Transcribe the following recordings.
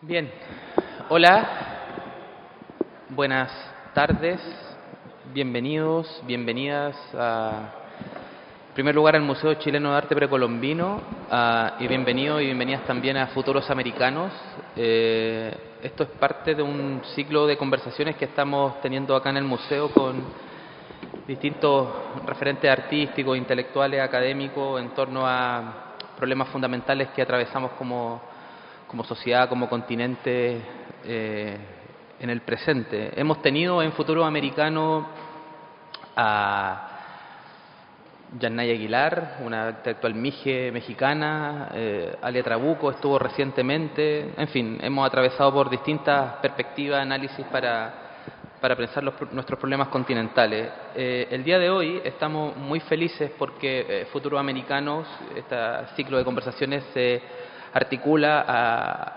Bien, hola, buenas tardes, bienvenidos, bienvenidas en primer lugar al Museo Chileno de Arte Precolombino y bienvenidos y bienvenidas también a Futuros Americanos. Esto es parte de un ciclo de conversaciones que estamos teniendo acá en el museo con distintos referentes artísticos, intelectuales, académicos en torno a problemas fundamentales que atravesamos como sociedad, como continente en el presente. Hemos tenido en Futuro Americano a Yanaya Aguilar, una intelectual mexicana, Alia Trabuco estuvo recientemente, en fin, hemos atravesado por distintas perspectivas, análisis para pensar nuestros problemas continentales. El día de hoy estamos muy felices porque Futuros Americanos, este ciclo de conversaciones se articula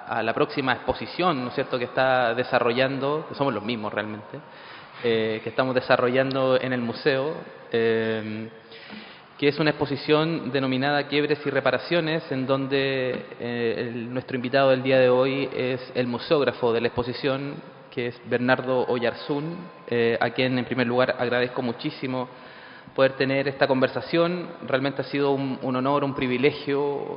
a la próxima exposición, ¿no es cierto?, que está desarrollando, que somos los mismos realmente, que estamos desarrollando en el museo, que es una exposición denominada Quiebres y Reparaciones, en donde nuestro invitado del día de hoy es el museógrafo de la exposición, que es Bernardo Oyarzún, a quien en primer lugar agradezco muchísimo poder tener esta conversación. Realmente ha sido un honor, un privilegio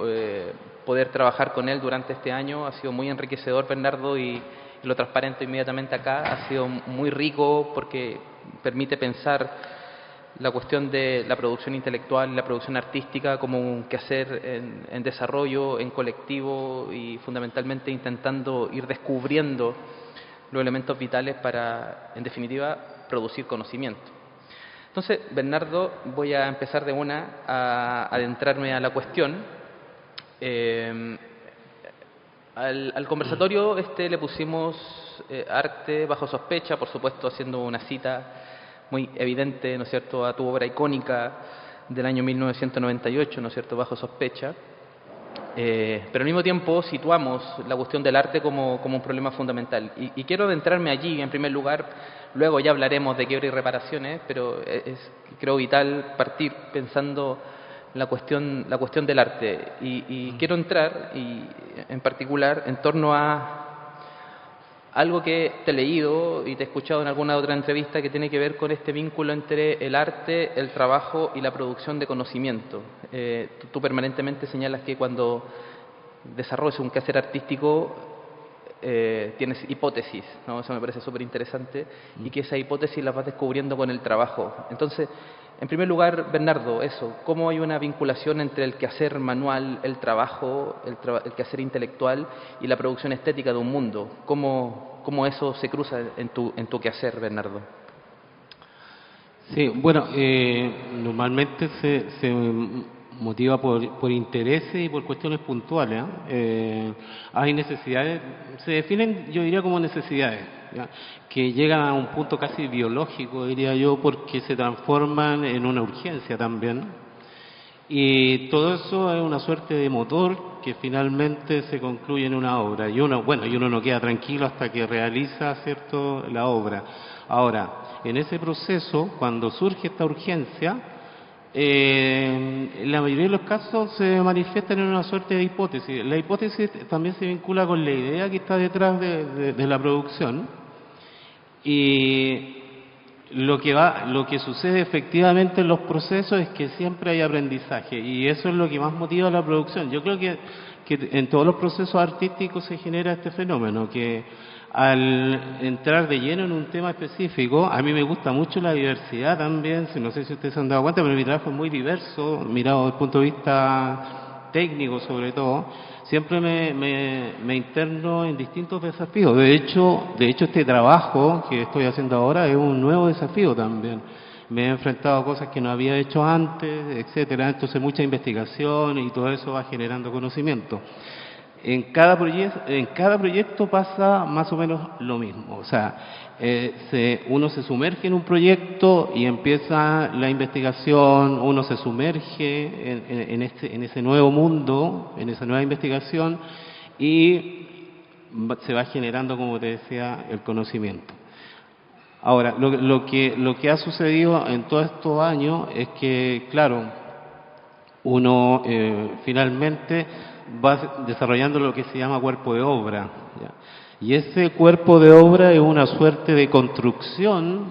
poder trabajar con él durante este año. Ha sido muy enriquecedor, Bernardo, y lo transparente inmediatamente acá. Ha sido muy rico porque permite pensar la cuestión de la producción intelectual, la producción artística como un quehacer en desarrollo, en colectivo y fundamentalmente intentando ir descubriendo los elementos vitales para, en definitiva, producir conocimiento. Entonces, Bernardo, voy a empezar de una a adentrarme a la cuestión. Al conversatorio le pusimos arte bajo sospecha, por supuesto haciendo una cita muy evidente, ¿no es cierto?, a tu obra icónica del año 1998, ¿no es cierto?, Bajo sospecha. Pero al mismo tiempo situamos la cuestión del arte como un problema fundamental. Y quiero adentrarme allí, en primer lugar, luego ya hablaremos de quiebra y reparaciones, pero creo vital partir pensando la cuestión del arte. Y quiero entrar, en particular, en torno a algo que te he leído y te he escuchado en alguna otra entrevista que tiene que ver con este vínculo entre el arte, el trabajo y la producción de conocimiento. Tú permanentemente señalas que cuando desarrollas un quehacer artístico tienes hipótesis, ¿no? Eso me parece súper interesante, y que esa hipótesis la vas descubriendo con el trabajo. Entonces, en primer lugar, Bernardo, ¿cómo hay una vinculación entre el quehacer manual, el trabajo, el quehacer intelectual y la producción estética de un mundo? ¿Cómo eso se cruza en tu quehacer, Bernardo? Sí, bueno, normalmente se motiva por intereses y por cuestiones puntuales. Hay necesidades, se definen, yo diría, como necesidades, ¿ya?, que llegan a un punto casi biológico, diría yo, porque se transforman en una urgencia también. Y todo eso es una suerte de motor que finalmente se concluye en una obra. Y uno no queda tranquilo hasta que realiza, ¿cierto?, la obra. Ahora, en ese proceso, cuando surge esta urgencia, en la mayoría de los casos se manifiestan en una suerte de hipótesis. La hipótesis también se vincula con la idea que está detrás de la producción. Y lo que sucede efectivamente en los procesos es que siempre hay aprendizaje, y eso es lo que más motiva la producción. Yo creo que en todos los procesos artísticos se genera este fenómeno, que al entrar de lleno en un tema específico, a mí me gusta mucho la diversidad también, no sé si ustedes se han dado cuenta, pero mi trabajo es muy diverso, mirado desde el punto de vista técnico sobre todo. Siempre me interno en distintos desafíos. De hecho, este trabajo que estoy haciendo ahora es un nuevo desafío también. Me he enfrentado a cosas que no había hecho antes, etcétera. Entonces, mucha investigación y todo eso va generando conocimiento. En cada proyecto pasa más o menos lo mismo. O sea, uno se sumerge en un proyecto y empieza la investigación, uno se sumerge en ese nuevo mundo, en esa nueva investigación, y se va generando, como te decía, el conocimiento. Ahora, lo que ha sucedido en todos estos años es que, claro, uno finalmente va desarrollando lo que se llama cuerpo de obra, ¿ya? Y ese cuerpo de obra es una suerte de construcción,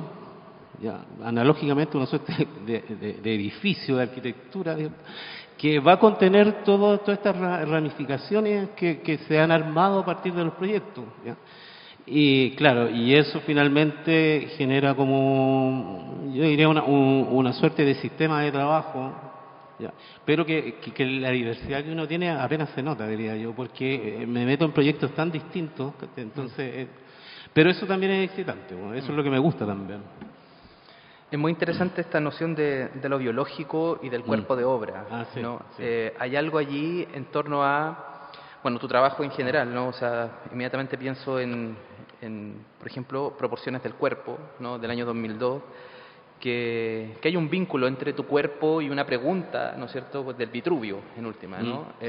¿ya? Analógicamente una suerte de edificio, de arquitectura, ¿ya? Que va a contener todas estas ramificaciones que se han armado a partir de los proyectos, ¿ya? Y claro, y eso finalmente genera como, yo diría, una suerte de sistema de trabajo, ¿ya? Pero que la diversidad que uno tiene apenas se nota, diría yo, porque me meto en proyectos tan distintos, entonces, pero eso también es excitante, bueno, eso es lo que me gusta también. Es muy interesante esta noción de lo biológico y del cuerpo de obra, sí, ¿no? sí. Hay algo allí en torno a, bueno, tu trabajo en general, ¿no? O sea, inmediatamente pienso en, por ejemplo, Proporciones del cuerpo, ¿no? Del año 2002, que hay un vínculo entre tu cuerpo y una pregunta, ¿no es cierto?, pues del Vitruvio, en última, ¿no? Sí.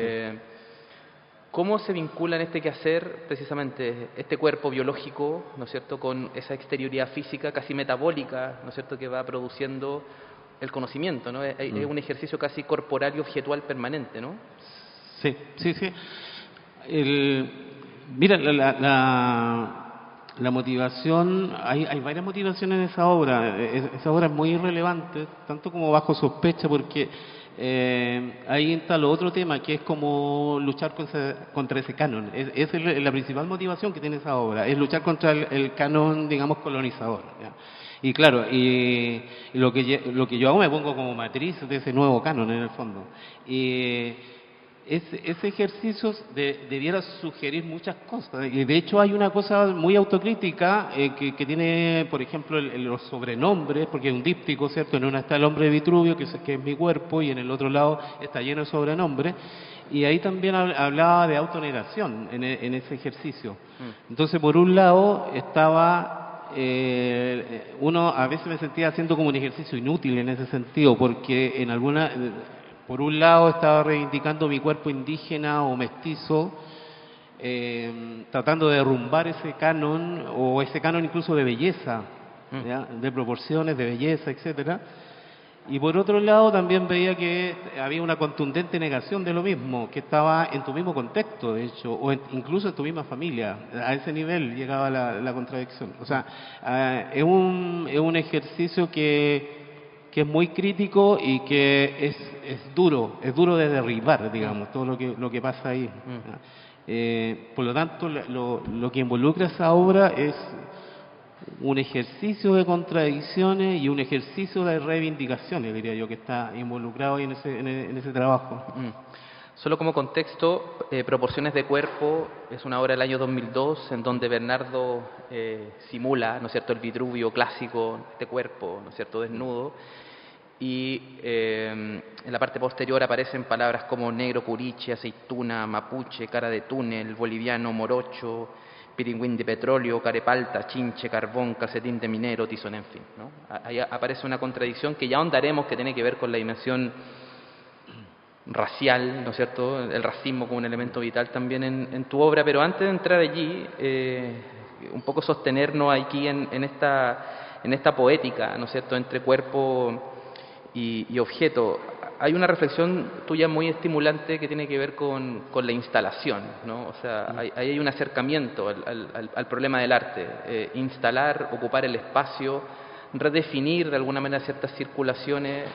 ¿Cómo se vincula en este quehacer precisamente este cuerpo biológico, ¿no es cierto?, con esa exterioridad física casi metabólica, ¿no es cierto?, que va produciendo el conocimiento, ¿no? Es un ejercicio casi corporal y objetual permanente, ¿no? Sí, sí, sí. Mira, la motivación, hay varias motivaciones en esa obra. Esa obra es muy relevante, tanto como Bajo Sospecha, porque ahí instaló otro tema que es como luchar contra ese canon. Esa es la principal motivación que tiene esa obra, es luchar contra el canon, digamos, colonizador, ¿ya? Y claro, y lo que yo hago me pongo como matriz de ese nuevo canon en el fondo. Y ese ejercicio debiera sugerir muchas cosas. Y de hecho hay una cosa muy autocrítica que tiene, por ejemplo, los sobrenombres, porque es un díptico, ¿cierto? En una está el hombre de Vitruvio, que es mi cuerpo, y en el otro lado está lleno de sobrenombres. Y ahí también hablaba de autonegación en ese ejercicio. Entonces, por un lado, estaba... uno a veces me sentía haciendo como un ejercicio inútil en ese sentido, porque en alguna... Por un lado estaba reivindicando mi cuerpo indígena o mestizo, tratando de derrumbar ese canon, o ese canon incluso de belleza, ¿ya? De proporciones, de belleza, etcétera. Y por otro lado también veía que había una contundente negación de lo mismo, que estaba en tu mismo contexto, de hecho, o incluso en tu misma familia. A ese nivel llegaba la contradicción. O sea, es un ejercicio que es muy crítico y que es duro de derribar, digamos, todo lo que pasa ahí. Por lo tanto, lo que involucra esa obra es un ejercicio de contradicciones y un ejercicio de reivindicaciones, diría yo, que está involucrado ahí en ese trabajo. Solo como contexto, Proporciones de cuerpo es una obra del año 2002 en donde Bernardo simula, ¿no es cierto?, el Vitruvio clásico, este cuerpo, ¿no es cierto?, desnudo, y en la parte posterior aparecen palabras como negro, curiche, aceituna, mapuche, cara de túnel, boliviano, morocho, pirigüín de petróleo, carepalta, chinche, carbón, calcetín de minero, tizón, en fin, ¿no? Ahí aparece una contradicción que ya ahondaremos, que tiene que ver con la dimensión racial, ¿no es cierto?, el racismo como un elemento vital también en tu obra, pero antes de entrar allí, un poco sostenernos aquí en esta poética, ¿no es cierto?, entre cuerpo y objeto. Hay una reflexión tuya muy estimulante que tiene que ver con la instalación, ¿no? O sea, ahí hay un acercamiento al problema del arte, instalar, ocupar el espacio, redefinir de alguna manera ciertas circulaciones,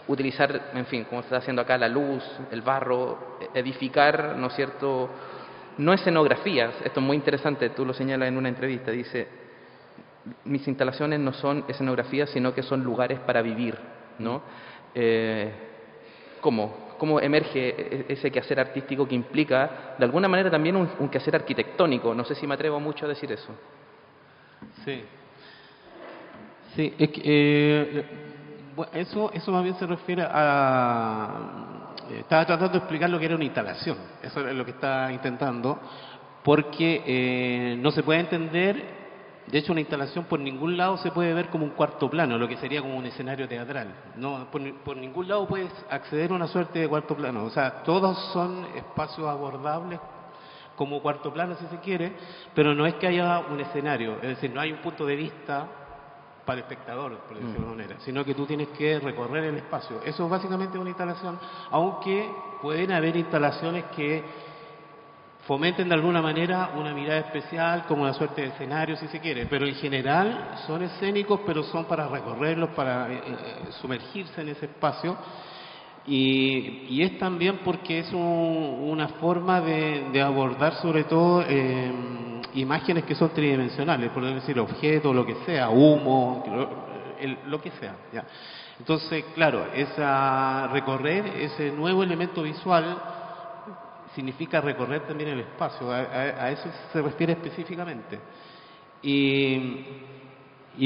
utilizar, en fin, como se está haciendo acá, la luz, el barro, edificar, ¿no es cierto?, no escenografías. Esto es muy interesante, tú lo señalas en una entrevista, dice: mis instalaciones no son escenografías, sino que son lugares para vivir, ¿no? ¿Cómo emerge ese quehacer artístico que implica, de alguna manera, también un quehacer arquitectónico? No sé si me atrevo mucho a decir eso. Sí. Sí, es que, bueno, eso más bien se refiere a... Estaba tratando de explicar lo que era una instalación, eso es lo que estaba intentando, porque no se puede entender, de hecho una instalación por ningún lado se puede ver como un cuarto plano, lo que sería como un escenario teatral. No, por ningún lado puedes acceder a una suerte de cuarto plano, o sea, todos son espacios abordables como cuarto plano si se quiere, pero no es que haya un escenario, es decir, no hay un punto de vista para el espectador, por decirlo de alguna manera, sino que tú tienes que recorrer el espacio. Eso es básicamente una instalación, aunque pueden haber instalaciones que fomenten de alguna manera una mirada especial, como una suerte de escenario, si se quiere, pero en general son escénicos, pero son para recorrerlos, para sumergirse en ese espacio. Y es también porque es una forma de abordar sobre todo imágenes que son tridimensionales, por decir objetos, lo que sea, humo, lo que sea. ¿Ya? Entonces, claro, recorrer ese nuevo elemento visual significa recorrer también el espacio, a eso se refiere específicamente. Y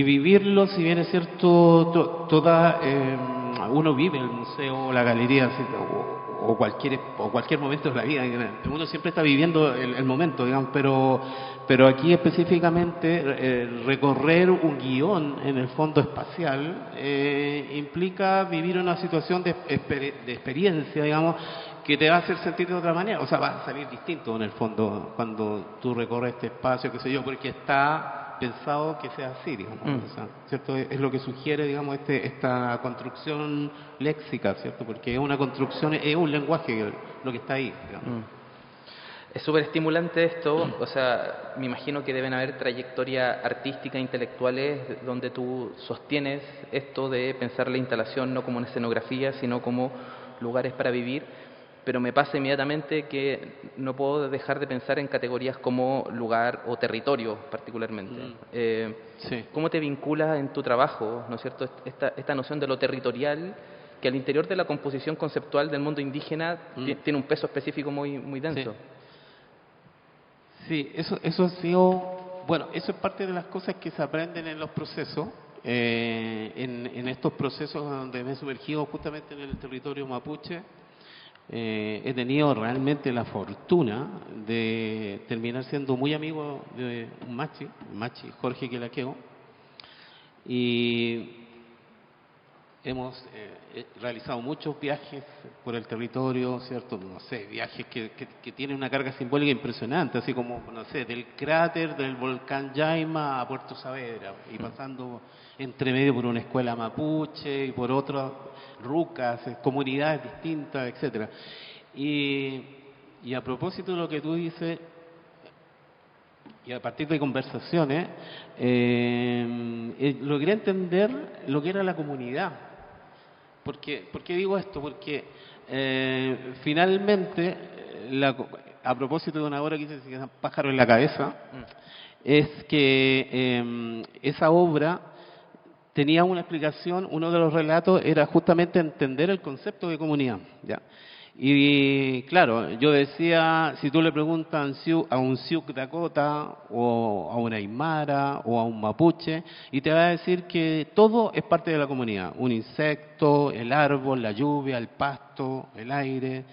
vivirlo, si bien es cierto, uno vive el museo, la galería, o cualquier momento de la vida, uno siempre está viviendo el momento, digamos, pero aquí específicamente recorrer un guión en el fondo espacial implica vivir una situación de experiencia, digamos, que te va a hacer sentir de otra manera, o sea, va a salir distinto en el fondo cuando tú recorres este espacio, qué sé yo, porque está pensado que sea así, digamos, o sea, ¿cierto? Es lo que sugiere, digamos, esta construcción léxica, ¿cierto? Porque es una construcción, es un lenguaje lo que está ahí, digamos. Es súper estimulante esto, o sea, me imagino que deben haber trayectorias artísticas, intelectuales, donde tú sostienes esto de pensar la instalación no como una escenografía, sino como lugares para vivir, pero me pasa inmediatamente que no puedo dejar de pensar en categorías como lugar o territorio, particularmente. Sí. ¿Cómo te vinculas en tu trabajo, ¿no es cierto?, esta noción de lo territorial, que al interior de la composición conceptual del mundo indígena tiene un peso específico muy, muy denso? Sí, eso ha sido, bueno, eso es parte de las cosas que se aprenden en los procesos, en estos procesos donde me he sumergido justamente en el territorio mapuche. He tenido realmente la fortuna de terminar siendo muy amigo de un machi, Jorge Quelaqueo, y hemos realizado muchos viajes por el territorio, ¿cierto? No sé, viajes que tienen una carga simbólica impresionante, así como, no sé, del cráter del volcán Yaima a Puerto Saavedra, y pasando entre medio por una escuela mapuche y por otras rucas, comunidades distintas, etcétera. Y a propósito de lo que tú dices, y a partir de conversaciones, logré entender lo que era la comunidad. ¿Por qué digo esto? Porque finalmente, a propósito de una obra que dice Pájaro en la cabeza, es que esa obra tenía una explicación, uno de los relatos era justamente entender el concepto de comunidad, ¿ya? Y claro, yo decía, si tú le preguntas a un Sioux Dakota o a un Aymara o a un Mapuche, y te va a decir que todo es parte de la comunidad, un insecto, el árbol, la lluvia, el pasto, el aire,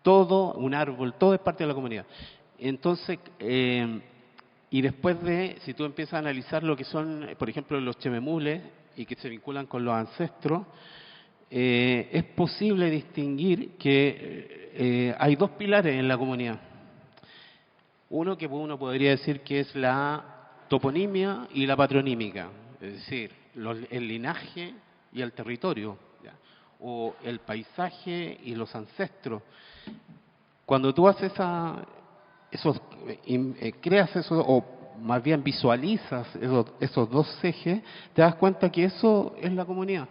todo, un árbol, todo es parte de la comunidad. Entonces, y después si tú empiezas a analizar lo que son, por ejemplo, los chememules y que se vinculan con los ancestros, es posible distinguir que hay dos pilares en la comunidad. Uno que uno podría decir que es la toponimia y la patronímica, es decir, el linaje y el territorio, ¿ya? O el paisaje y los ancestros. Cuando tú haces creas eso, o más bien visualizas esos dos ejes, te das cuenta que eso es la comunidad.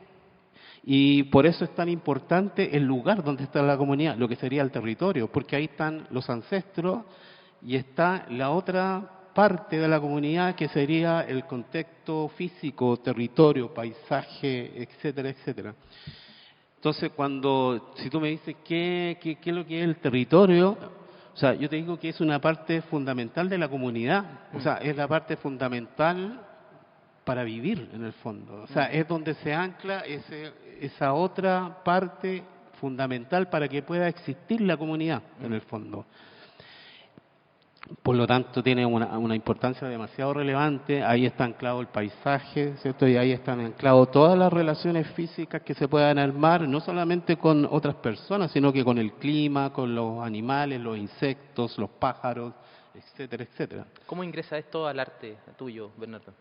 Y por eso es tan importante el lugar donde está la comunidad, lo que sería el territorio, porque ahí están los ancestros y está la otra parte de la comunidad que sería el contexto físico, territorio, paisaje, etcétera, etcétera. Entonces, si tú me dices qué es lo que es el territorio, o sea, yo te digo que es una parte fundamental de la comunidad, o sea, es la parte fundamental para vivir en el fondo, o sea, es donde se ancla esa otra parte fundamental para que pueda existir la comunidad en el fondo. Por lo tanto, tiene una importancia demasiado relevante. Ahí está anclado el paisaje, ¿cierto? Y ahí están ancladas todas las relaciones físicas que se puedan armar, no solamente con otras personas, sino que con el clima, con los animales, los insectos, los pájaros, etcétera, etcétera. ¿Cómo ingresa esto al arte tuyo, Bernardo?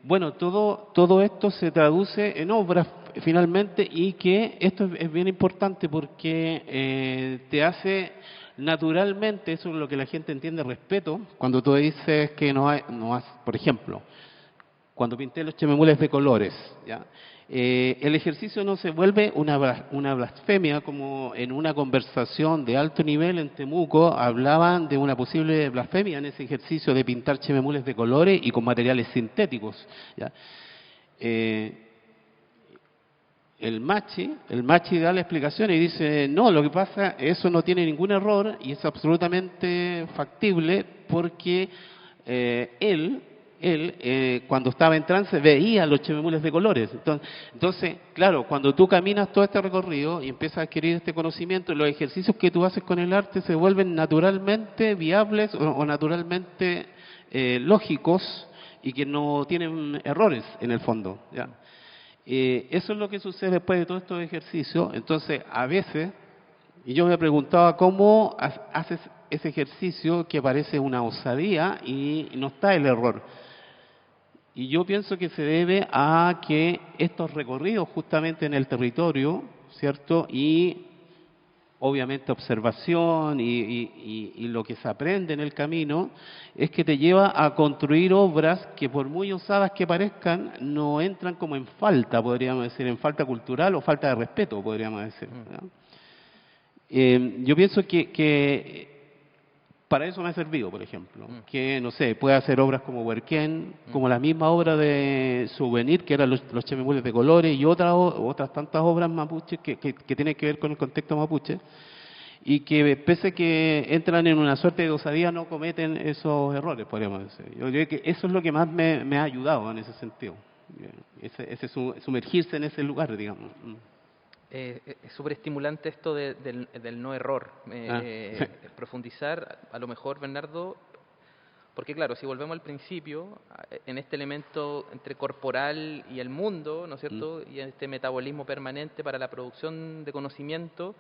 bueno, todo esto se traduce en obras finalmente, y que esto es bien importante porque te hace naturalmente, eso es lo que la gente entiende, respeto, cuando tú dices que por ejemplo, cuando pinté los chememules de colores, ¿ya? El ejercicio no se vuelve una blasfemia, como en una conversación de alto nivel en Temuco hablaban de una posible blasfemia en ese ejercicio de pintar chememules de colores y con materiales sintéticos, ¿ya? El Machi da la explicación y dice, no, lo que pasa, eso no tiene ningún error y es absolutamente factible porque él, cuando estaba en trance veía los chememules de colores. Entonces, claro, cuando tú caminas todo este recorrido y empiezas a adquirir este conocimiento, los ejercicios que tú haces con el arte se vuelven naturalmente viables o naturalmente lógicos y que no tienen errores en el fondo, ¿ya? Eso es lo que sucede después de todos estos ejercicios. Entonces, a veces, y yo me preguntaba cómo haces ese ejercicio que parece una osadía y no está el error. Y yo pienso que se debe a que estos recorridos justamente en el territorio, ¿cierto? Y obviamente observación y lo que se aprende en el camino es que te lleva a construir obras que, por muy osadas que parezcan, no entran como en falta, podríamos decir, en falta cultural o falta de respeto, podríamos decir, ¿no? Yo pienso que para eso me ha servido, por ejemplo, que, no sé, puede hacer obras como Huerquén, como la misma obra de Souvenir, que eran los chememules de colores, y otras tantas obras mapuches que tienen que ver con el contexto mapuche, y que pese que entran en una suerte de osadía, no cometen esos errores, podríamos decir. Yo creo que eso es lo que más me ha ayudado en ese sentido, ese sumergirse en ese lugar, digamos. Es súper estimulante esto del no error. Sí. Profundizar, a lo mejor, Bernardo, porque claro, si volvemos al principio, en este elemento entre corporal y el mundo, ¿no es cierto?, y en este metabolismo permanente para la producción de conocimiento,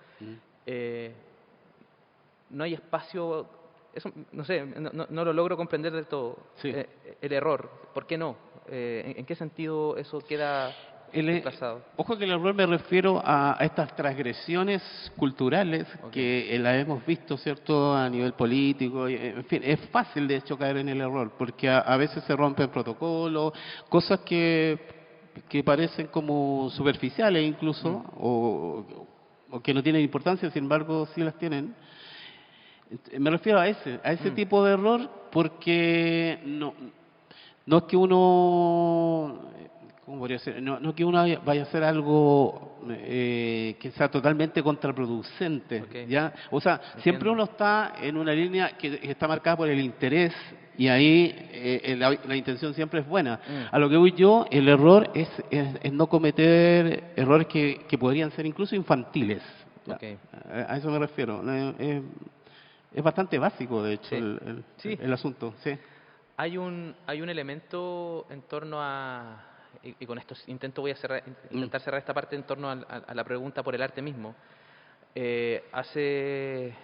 no hay espacio, eso, no sé, no lo logro comprender del todo, Sí. el error. ¿Por qué no? ¿En qué sentido eso queda desplazado? Ojo que el error me refiero a estas transgresiones culturales que las hemos visto, ¿cierto?, a nivel político. En fin, es fácil de hecho caer en el error, porque a veces se rompen protocolos, cosas que parecen como superficiales incluso, o que no tienen importancia, sin embargo sí las tienen. Me refiero a ese tipo de error, porque no es que uno, ¿cómo podría ser? No que uno vaya a hacer algo que sea totalmente contraproducente, ¿ya? O sea, siempre uno está en una línea que está marcada por el interés, y ahí la intención siempre es buena. A lo que voy yo, el error es no cometer errores que podrían ser incluso infantiles. A eso me refiero. Es bastante básico, de hecho, el asunto, sí. Hay un elemento en torno a, y con esto voy a intentar cerrar esta parte en torno a la pregunta por el arte mismo. Hace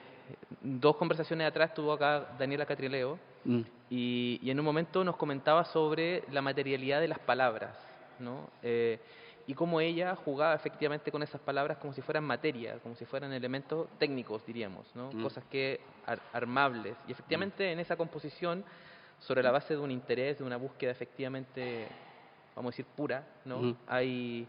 2 conversaciones atrás estuvo acá Daniela Catrileo, y en un momento nos comentaba sobre la materialidad de las palabras, ¿no? Y cómo ella jugaba efectivamente con esas palabras como si fueran materia, como si fueran elementos técnicos, diríamos, ¿no? Cosas que armables. Y efectivamente en esa composición, sobre la base de un interés, de una búsqueda efectivamente, vamos a decir, pura, ¿no? No hay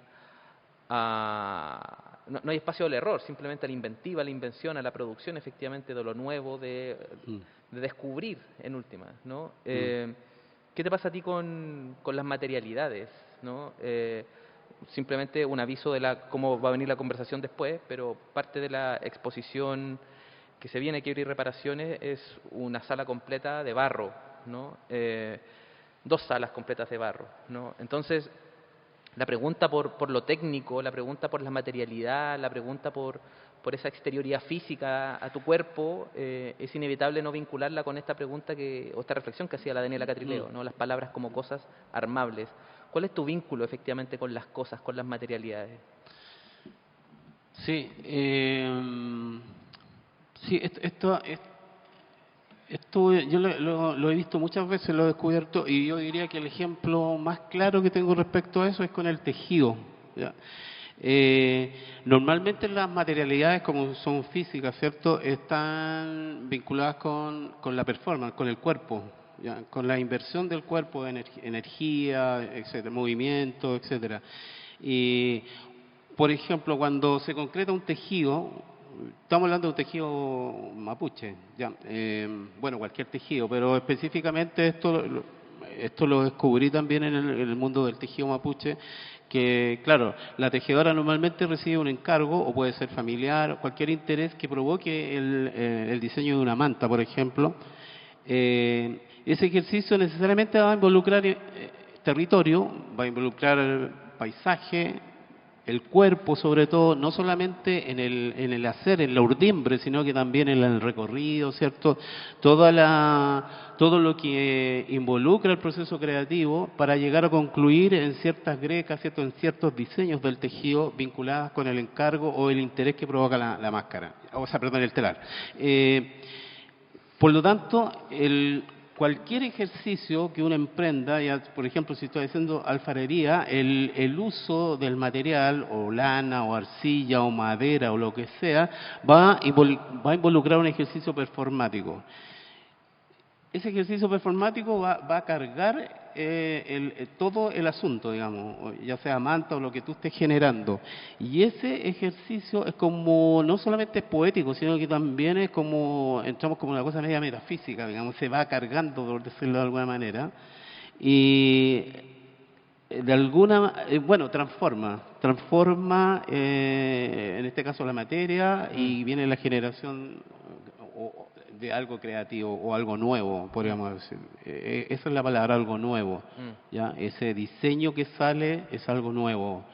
espacio al error, simplemente a la inventiva, a la invención, a la producción efectivamente de lo nuevo, de descubrir en última, ¿no? ¿Qué te pasa a ti con las materialidades, ¿no? Simplemente un aviso de cómo va a venir la conversación después, pero parte de la exposición que se viene, Quiebra y Reparaciones, es una sala completa de barro, ¿no? 2 salas completas de barro, ¿no? Entonces, la pregunta por lo técnico, la pregunta por la materialidad, la pregunta por esa exterioridad física a tu cuerpo, es inevitable no vincularla con esta pregunta o esta reflexión que hacía la Daniela Catrileo, ¿no? Las palabras como cosas armables. ¿Cuál es tu vínculo efectivamente con las cosas, con las materialidades? Sí, sí, esto Esto yo lo he visto muchas veces, lo he descubierto, y yo diría que el ejemplo más claro que tengo respecto a eso es con el tejido. ¿Ya? Normalmente las materialidades, como son físicas, ¿cierto?, están vinculadas con la performance, con el cuerpo, ¿ya?, con la inversión del cuerpo, energía, etcétera, movimiento, etcétera. Y, por ejemplo, cuando se concreta un tejido, estamos hablando de un tejido mapuche, ya, bueno, cualquier tejido, pero específicamente esto lo descubrí también en el mundo del tejido mapuche, que, claro, la tejedora normalmente recibe un encargo, o puede ser familiar, cualquier interés que provoque el diseño de una manta, por ejemplo. Ese ejercicio necesariamente va a involucrar territorio, va a involucrar paisaje, el cuerpo sobre todo, no solamente en el hacer, en la urdimbre, sino que también en el recorrido, ¿cierto? Todo lo que involucra el proceso creativo para llegar a concluir en ciertas grecas, ¿cierto?, en ciertos diseños del tejido vinculadas con el encargo o el interés que provoca la máscara, o sea, perdón, el telar. Por lo tanto, cualquier ejercicio que uno emprenda, ya, por ejemplo, si estoy haciendo alfarería, el uso del material, o lana, o arcilla, o madera, o lo que sea, va a involucrar un ejercicio performático. Ese ejercicio performático va a cargar todo el asunto, digamos, ya sea manta o lo que tú estés generando. Y ese ejercicio es como, no solamente es poético, sino que también es como, entramos como una cosa media metafísica, digamos, se va cargando, por decirlo de alguna manera, y de alguna, bueno, transforma en este caso la materia, y viene la generación de algo creativo o algo nuevo, podríamos decir. Esa es la palabra, algo nuevo. ¿Ya? Ese diseño que sale es algo nuevo.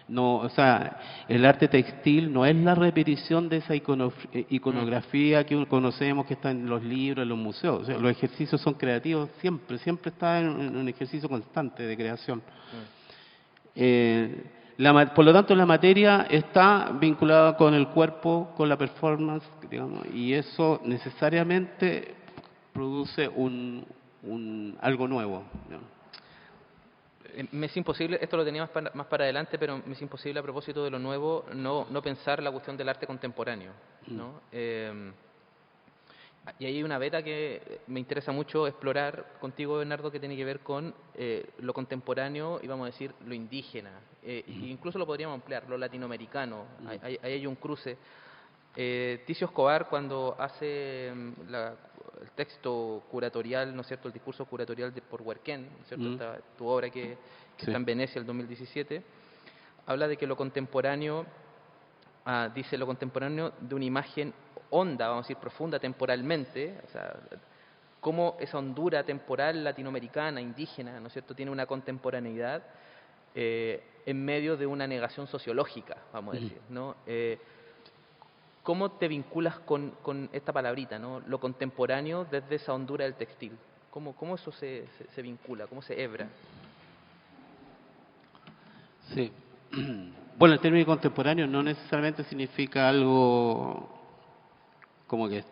No, o sea, el arte textil no es la repetición de esa iconografía que conocemos, que está en los libros, en los museos. O sea, los ejercicios son creativos siempre está en un ejercicio constante de creación. Por lo tanto, la materia está vinculada con el cuerpo, con la performance, digamos, y eso necesariamente produce algo nuevo, ¿no? Me es imposible, esto lo tenía más para adelante, pero me es imposible a propósito de lo nuevo no pensar la cuestión del arte contemporáneo, ¿no? Y ahí hay una beta que me interesa mucho explorar contigo, Bernardo, que tiene que ver con lo contemporáneo y, vamos a decir, lo indígena. Incluso lo podríamos ampliar, lo latinoamericano. Ahí hay un cruce. Ticio Escobar, cuando hace el texto curatorial, ¿no es cierto?, el discurso curatorial por Huerquén, ¿no es cierto?, tu obra que Sí. está en Venecia el 2017, habla de que lo contemporáneo, dice lo contemporáneo de una imagen honda, vamos a decir, profunda temporalmente, o sea, cómo esa hondura temporal latinoamericana, indígena, ¿no es cierto?, tiene una contemporaneidad en medio de una negación sociológica, vamos a decir, ¿no? ¿Cómo te vinculas con esta palabrita, ¿no?, lo contemporáneo desde esa hondura del textil? ¿Cómo eso se vincula? ¿Cómo se hebra? Sí. Bueno, el término contemporáneo no necesariamente significa algo como que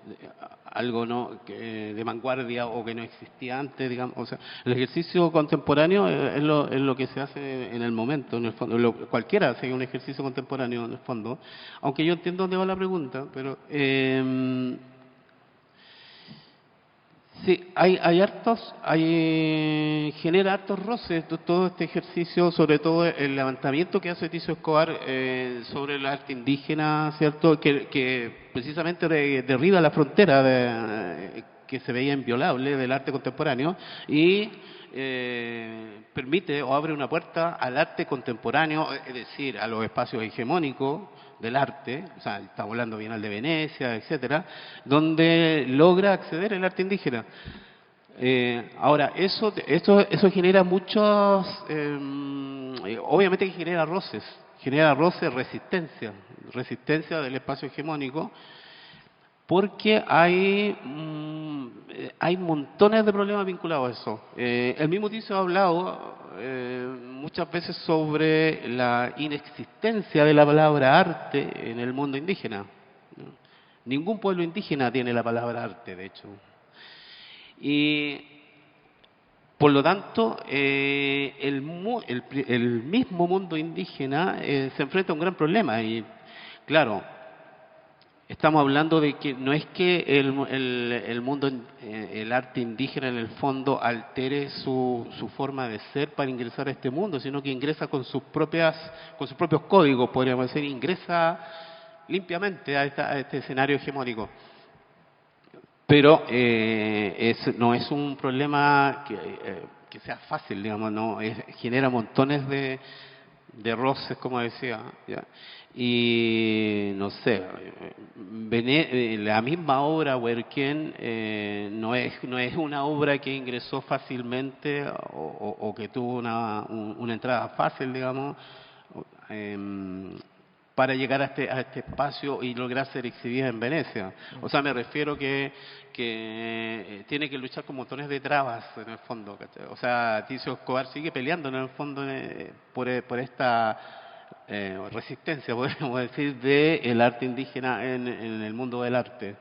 algo de vanguardia o que no existía antes, digamos. O sea, el ejercicio contemporáneo es lo que se hace en el momento, en el fondo. Cualquiera hace un ejercicio contemporáneo en el fondo, aunque yo entiendo dónde va la pregunta, pero sí, genera hartos roces todo este ejercicio, sobre todo el levantamiento que hace Ticio Escobar sobre el arte indígena, ¿cierto?, que precisamente derriba la frontera que se veía inviolable del arte contemporáneo y permite o abre una puerta al arte contemporáneo, es decir, a los espacios hegemónicos del arte, o sea, estamos hablando Bienal de Venecia, etcétera, donde logra acceder el arte indígena. Ahora, eso genera muchos, obviamente que genera roces, resistencia del espacio hegemónico, porque hay montones de problemas vinculados a eso. El mismo Ticio ha hablado muchas veces sobre la inexistencia de la palabra arte en el mundo indígena. Ningún pueblo indígena tiene la palabra arte, de hecho. Y por lo tanto, el mismo mundo indígena se enfrenta a un gran problema. Y claro, estamos hablando de que no es que el mundo, el arte indígena en el fondo altere su forma de ser para ingresar a este mundo, sino que ingresa con sus propios códigos, podríamos decir, ingresa limpiamente a este escenario hegemónico. Pero no es un problema que sea fácil, digamos, no genera montones de roces, como decía, ¿ya? Y no sé, la misma obra Huerquén no es una obra que ingresó fácilmente o que tuvo una entrada fácil, digamos, para llegar a este espacio y lograr ser exhibida en Venecia. O sea, me refiero que tiene que luchar con montones de trabas en el fondo, ¿cachai? O sea, Ticio Escobar sigue peleando en el fondo por esta resistencia, podríamos decir, del arte indígena en el mundo del arte.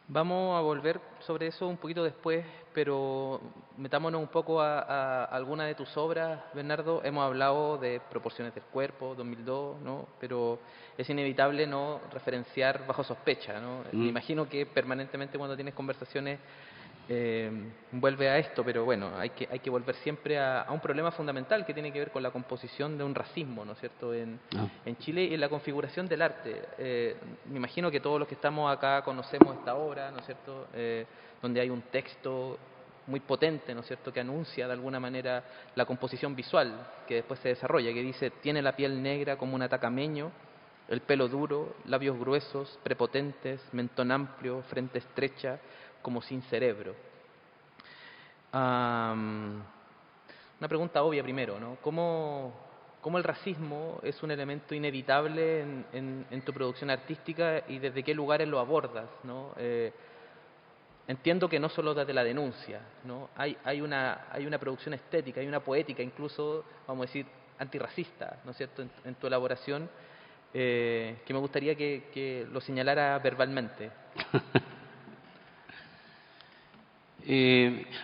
Vamos a volver sobre eso un poquito después, pero metámonos un poco a alguna de tus obras, Bernardo. Hemos hablado de Proporciones del Cuerpo, 2002, ¿no? Pero es inevitable no referenciar Bajo Sospecha, ¿no? Me imagino que permanentemente cuando tienes conversaciones vuelve a esto, pero bueno, hay que volver siempre a un problema fundamental que tiene que ver con la composición de un racismo, ¿no es cierto?, en Chile y en la configuración del arte. Me imagino que todos los que estamos acá conocemos esta obra, ¿no es cierto?, donde hay un texto muy potente, ¿no es cierto?, que anuncia de alguna manera la composición visual que después se desarrolla, que dice: tiene la piel negra como un atacameño, el pelo duro, labios gruesos, prepotentes, mentón amplio, frente estrecha, como sin cerebro. Una pregunta obvia primero, ¿no? ¿Cómo el racismo es un elemento inevitable en tu producción artística y desde qué lugares lo abordas, ¿no? Entiendo que no solo desde la denuncia, ¿no? Hay una producción estética, hay una poética incluso, vamos a decir, antirracista, ¿no es cierto?, en tu elaboración, que me gustaría que lo señalara verbalmente.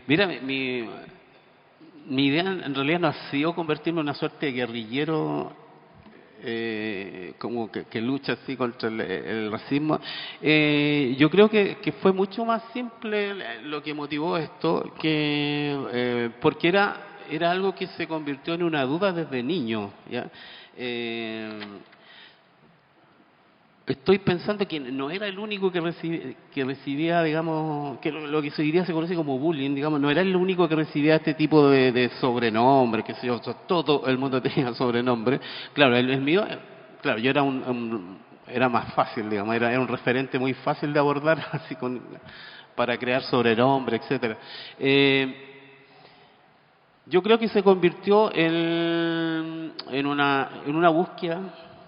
Mira, mi idea en realidad no ha sido convertirme en una suerte de guerrillero como que lucha así contra el racismo. Yo creo que fue mucho más simple lo que motivó esto, porque era algo que se convirtió en una duda desde niño, ¿ya? Estoy pensando que no era el único que recibía, digamos, que lo que hoy día se conoce como bullying, digamos, no era el único que recibía este tipo de sobrenombre, que sé yo, todo el mundo tenía sobrenombre. Claro, el mío, claro, yo era más fácil, digamos, era un referente muy fácil de abordar, así para crear sobrenombre, etcétera. Yo creo que se convirtió en una búsqueda,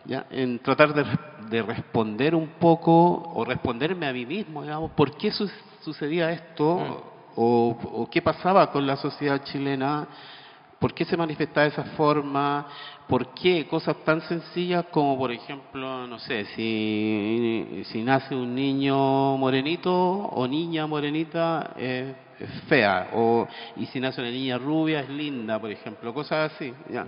¿ya?, en tratar de responder un poco, o responderme a mí mismo, digamos, por qué sucedía esto, o qué pasaba con la sociedad chilena, por qué se manifestaba de esa forma, por qué cosas tan sencillas como, por ejemplo, no sé, si nace un niño morenito o niña morenita, es fea, y si nace una niña rubia es linda, por ejemplo, cosas así, ¿ya?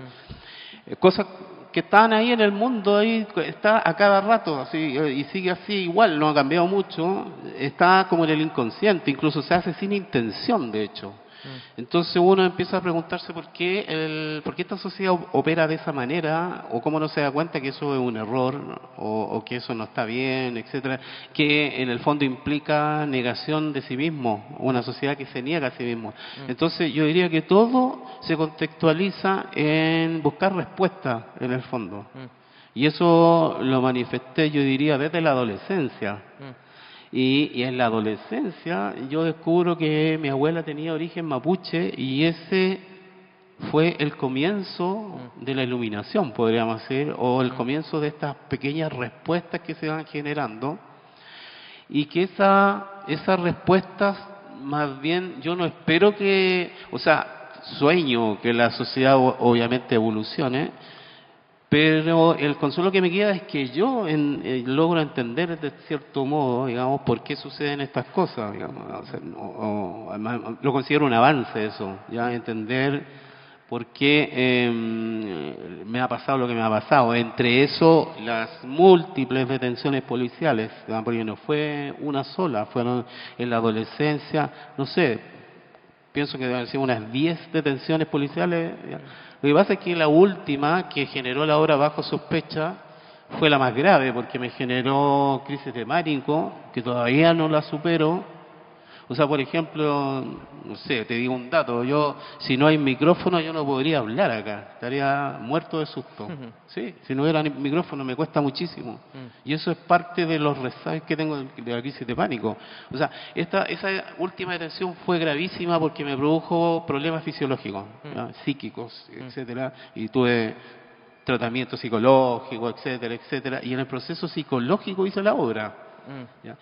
Cosas que están ahí en el mundo, ahí está a cada rato, así, y sigue así igual, no ha cambiado mucho, está como en el inconsciente, incluso se hace sin intención, de hecho. Entonces uno empieza a preguntarse por qué esta sociedad opera de esa manera, o cómo no se da cuenta que eso es un error, o que eso no está bien, etcétera, que en el fondo implica negación de sí mismo, una sociedad que se niega a sí mismo. Entonces yo diría que todo se contextualiza en buscar respuestas en el fondo. Y eso lo manifesté, yo diría, desde la adolescencia. Y en la adolescencia yo descubro que mi abuela tenía origen mapuche y ese fue el comienzo de la iluminación, podríamos decir, o el comienzo de estas pequeñas respuestas que se van generando, y que esas respuestas, más bien, yo no espero o sea, sueño que la sociedad obviamente evolucione, Pero el consuelo que me queda es que yo logro entender de cierto modo, digamos, por qué suceden estas cosas, digamos. O sea, lo considero un avance eso, ya entender por qué me ha pasado lo que me ha pasado. Entre eso, las múltiples detenciones policiales, ¿ya? Porque no fue una sola, fueron en la adolescencia, no sé, pienso que deben ser unas 10 detenciones policiales. ¿Ya? Lo que pasa es que la última, que generó la obra Bajo Sospecha, fue la más grave, porque me generó crisis de pánico, que todavía no la supero. O sea, por ejemplo, no sé, te digo un dato, yo, si no hay micrófono, yo no podría hablar acá, estaría muerto de susto. Sí, si no hubiera micrófono me cuesta muchísimo. Y eso es parte de los resabios que tengo de la crisis de pánico. O sea, esa última detención fue gravísima porque me produjo problemas fisiológicos, ¿ya? Psíquicos, etcétera, y tuve tratamiento psicológico, etcétera, etcétera, y en el proceso psicológico hice la obra. ¿Ya?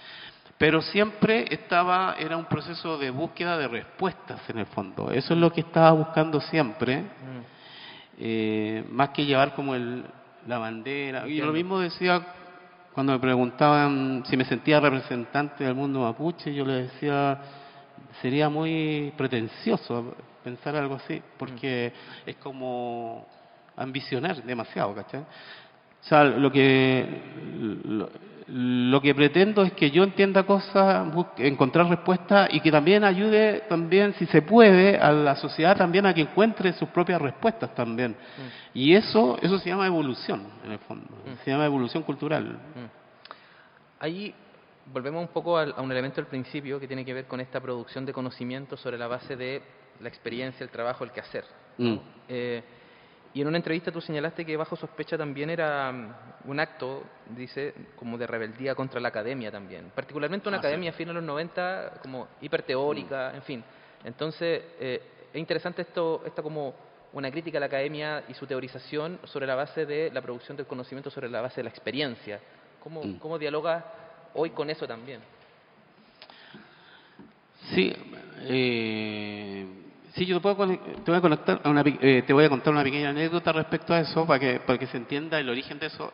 Pero siempre era un proceso de búsqueda de respuestas en el fondo. Eso es lo que estaba buscando siempre, más que llevar como la bandera. Entiendo. Y lo mismo decía cuando me preguntaban si me sentía representante del mundo mapuche, yo les decía, sería muy pretencioso pensar algo así, porque es como ambicionar demasiado, ¿cachai? O sea, lo que pretendo es que yo entienda cosas, encontrar respuestas y que también ayude, también si se puede, a la sociedad también a que encuentre sus propias respuestas también. Y eso se llama evolución, en el fondo. Se llama evolución cultural. Ahí volvemos un poco a un elemento del principio que tiene que ver con esta producción de conocimiento sobre la base de la experiencia, el trabajo, el quehacer, ¿no? Y en una entrevista tú señalaste que Bajo Sospecha también era un acto, dice, como de rebeldía contra la academia también. Particularmente una academia a fines de los 90, como hiperteórica, en fin. Entonces, es interesante esta como una crítica a la academia y su teorización sobre la base de la producción del conocimiento, sobre la base de la experiencia. ¿Cómo dialoga hoy con eso también? Sí, sí, yo te voy a contar te voy a contar una pequeña anécdota respecto a eso para que se entienda el origen de eso.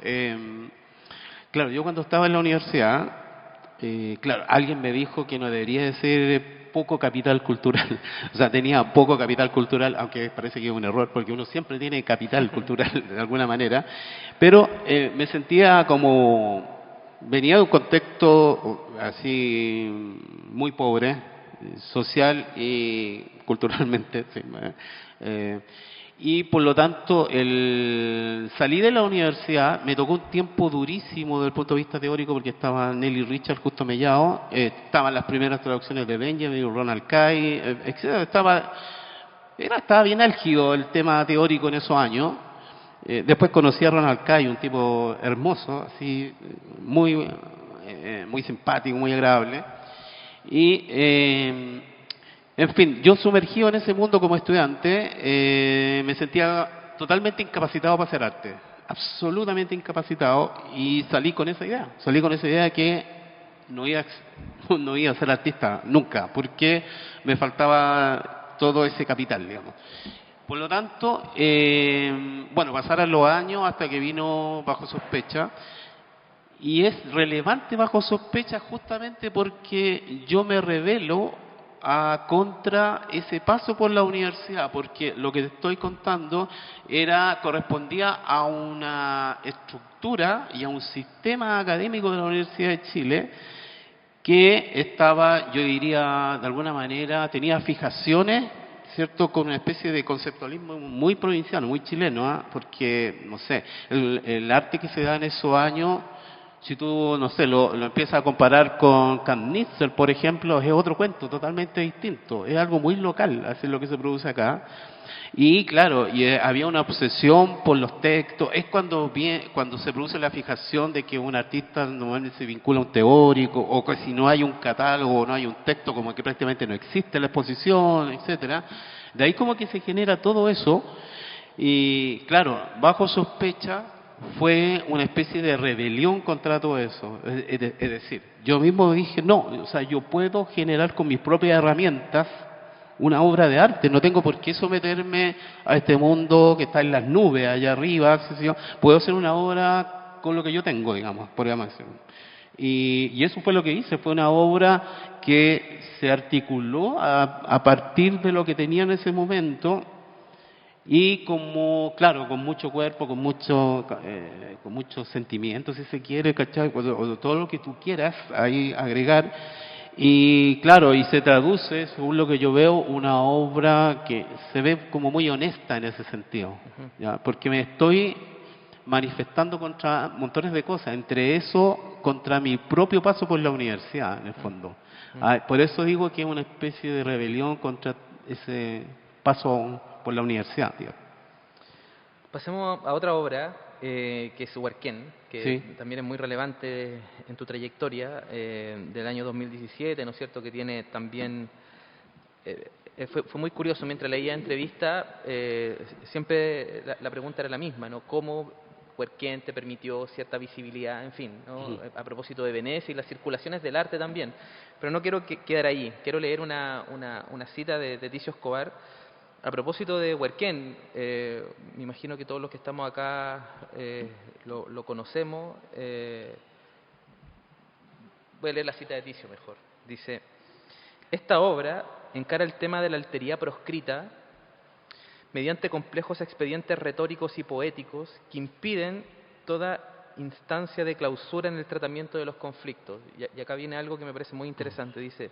Claro, yo cuando estaba en la universidad, claro, alguien me dijo que no debería de ser poco capital cultural. O sea, tenía poco capital cultural, aunque parece que es un error, porque uno siempre tiene capital cultural de alguna manera. Pero me sentía como venía de un contexto así muy pobre, social y culturalmente, sí, y por lo tanto salí de la universidad, me tocó un tiempo durísimo desde el punto de vista teórico porque estaba Nelly Richard justo mellado, estaban las primeras traducciones de Benjamin, Ronald Kay, etc. Estaba bien álgido el tema teórico en esos años. Después conocí a Ronald Kay, un tipo hermoso, así muy simpático, muy agradable. Y, en fin, yo sumergido en ese mundo como estudiante, me sentía totalmente incapacitado para hacer arte. Absolutamente incapacitado. Y salí con esa idea. Salí con esa idea de que no iba a ser artista nunca, porque me faltaba todo ese capital, digamos. Por lo tanto, bueno, pasaron los años hasta que vino Bajo Sospecha. Y es relevante Bajo Sospecha justamente porque yo me rebelo contra ese paso por la universidad, porque lo que te estoy contando correspondía a una estructura y a un sistema académico de la Universidad de Chile que estaba, yo diría, de alguna manera, tenía fijaciones, ¿cierto?, con una especie de conceptualismo muy provinciano, muy chileno, porque, no sé, el arte que se da en esos años, si tú, no sé, lo empiezas a comparar con Kantnitzer, por ejemplo, es otro cuento totalmente distinto, es algo muy local, así es lo que se produce acá. Y claro, había una obsesión por los textos, es cuando se produce la fijación de que un artista normalmente se vincula a un teórico, o que si no hay un catálogo o no hay un texto, como que prácticamente no existe la exposición, etcétera. De ahí como que se genera todo eso, y claro, Bajo Sospecha fue una especie de rebelión contra todo eso. Es decir, yo mismo dije, no, o sea, yo puedo generar con mis propias herramientas una obra de arte. No tengo por qué someterme a este mundo que está en las nubes, allá arriba. ¿Sí? ¿Sí? Puedo hacer una obra con lo que yo tengo, digamos, podríamos decir. Y eso fue lo que hice. Fue una obra que se articuló a partir de lo que tenía en ese momento. Y como, claro, con mucho cuerpo, con mucho sentimiento, si se quiere, ¿cachai? O todo lo que tú quieras ahí agregar. Y claro, y se traduce, según lo que yo veo, una obra que se ve como muy honesta en ese sentido, ¿ya? Porque me estoy manifestando contra montones de cosas, entre eso, contra mi propio paso por la universidad, en el fondo. Por eso digo que es una especie de rebelión contra ese paso por la universidad, digamos. Pasemos a otra obra, que es Huarquén, que Sí. también es muy relevante en tu trayectoria, del año 2017, ¿no es cierto?, que tiene también... fue muy curioso, mientras leía entrevista, siempre la pregunta era la misma, ¿no? ¿Cómo Huarquén te permitió cierta visibilidad, en fin, ¿no? A propósito de Venecia y las circulaciones del arte también? Pero no quiero quedar ahí, quiero leer una cita de Ticio Escobar a propósito de Huarquén. Me imagino que todos los que estamos acá lo conocemos. Voy a leer la cita de Ticio mejor. Dice: esta obra encara el tema de la alteridad proscrita mediante complejos expedientes retóricos y poéticos que impiden toda instancia de clausura en el tratamiento de los conflictos. Y acá viene algo que me parece muy interesante. Dice: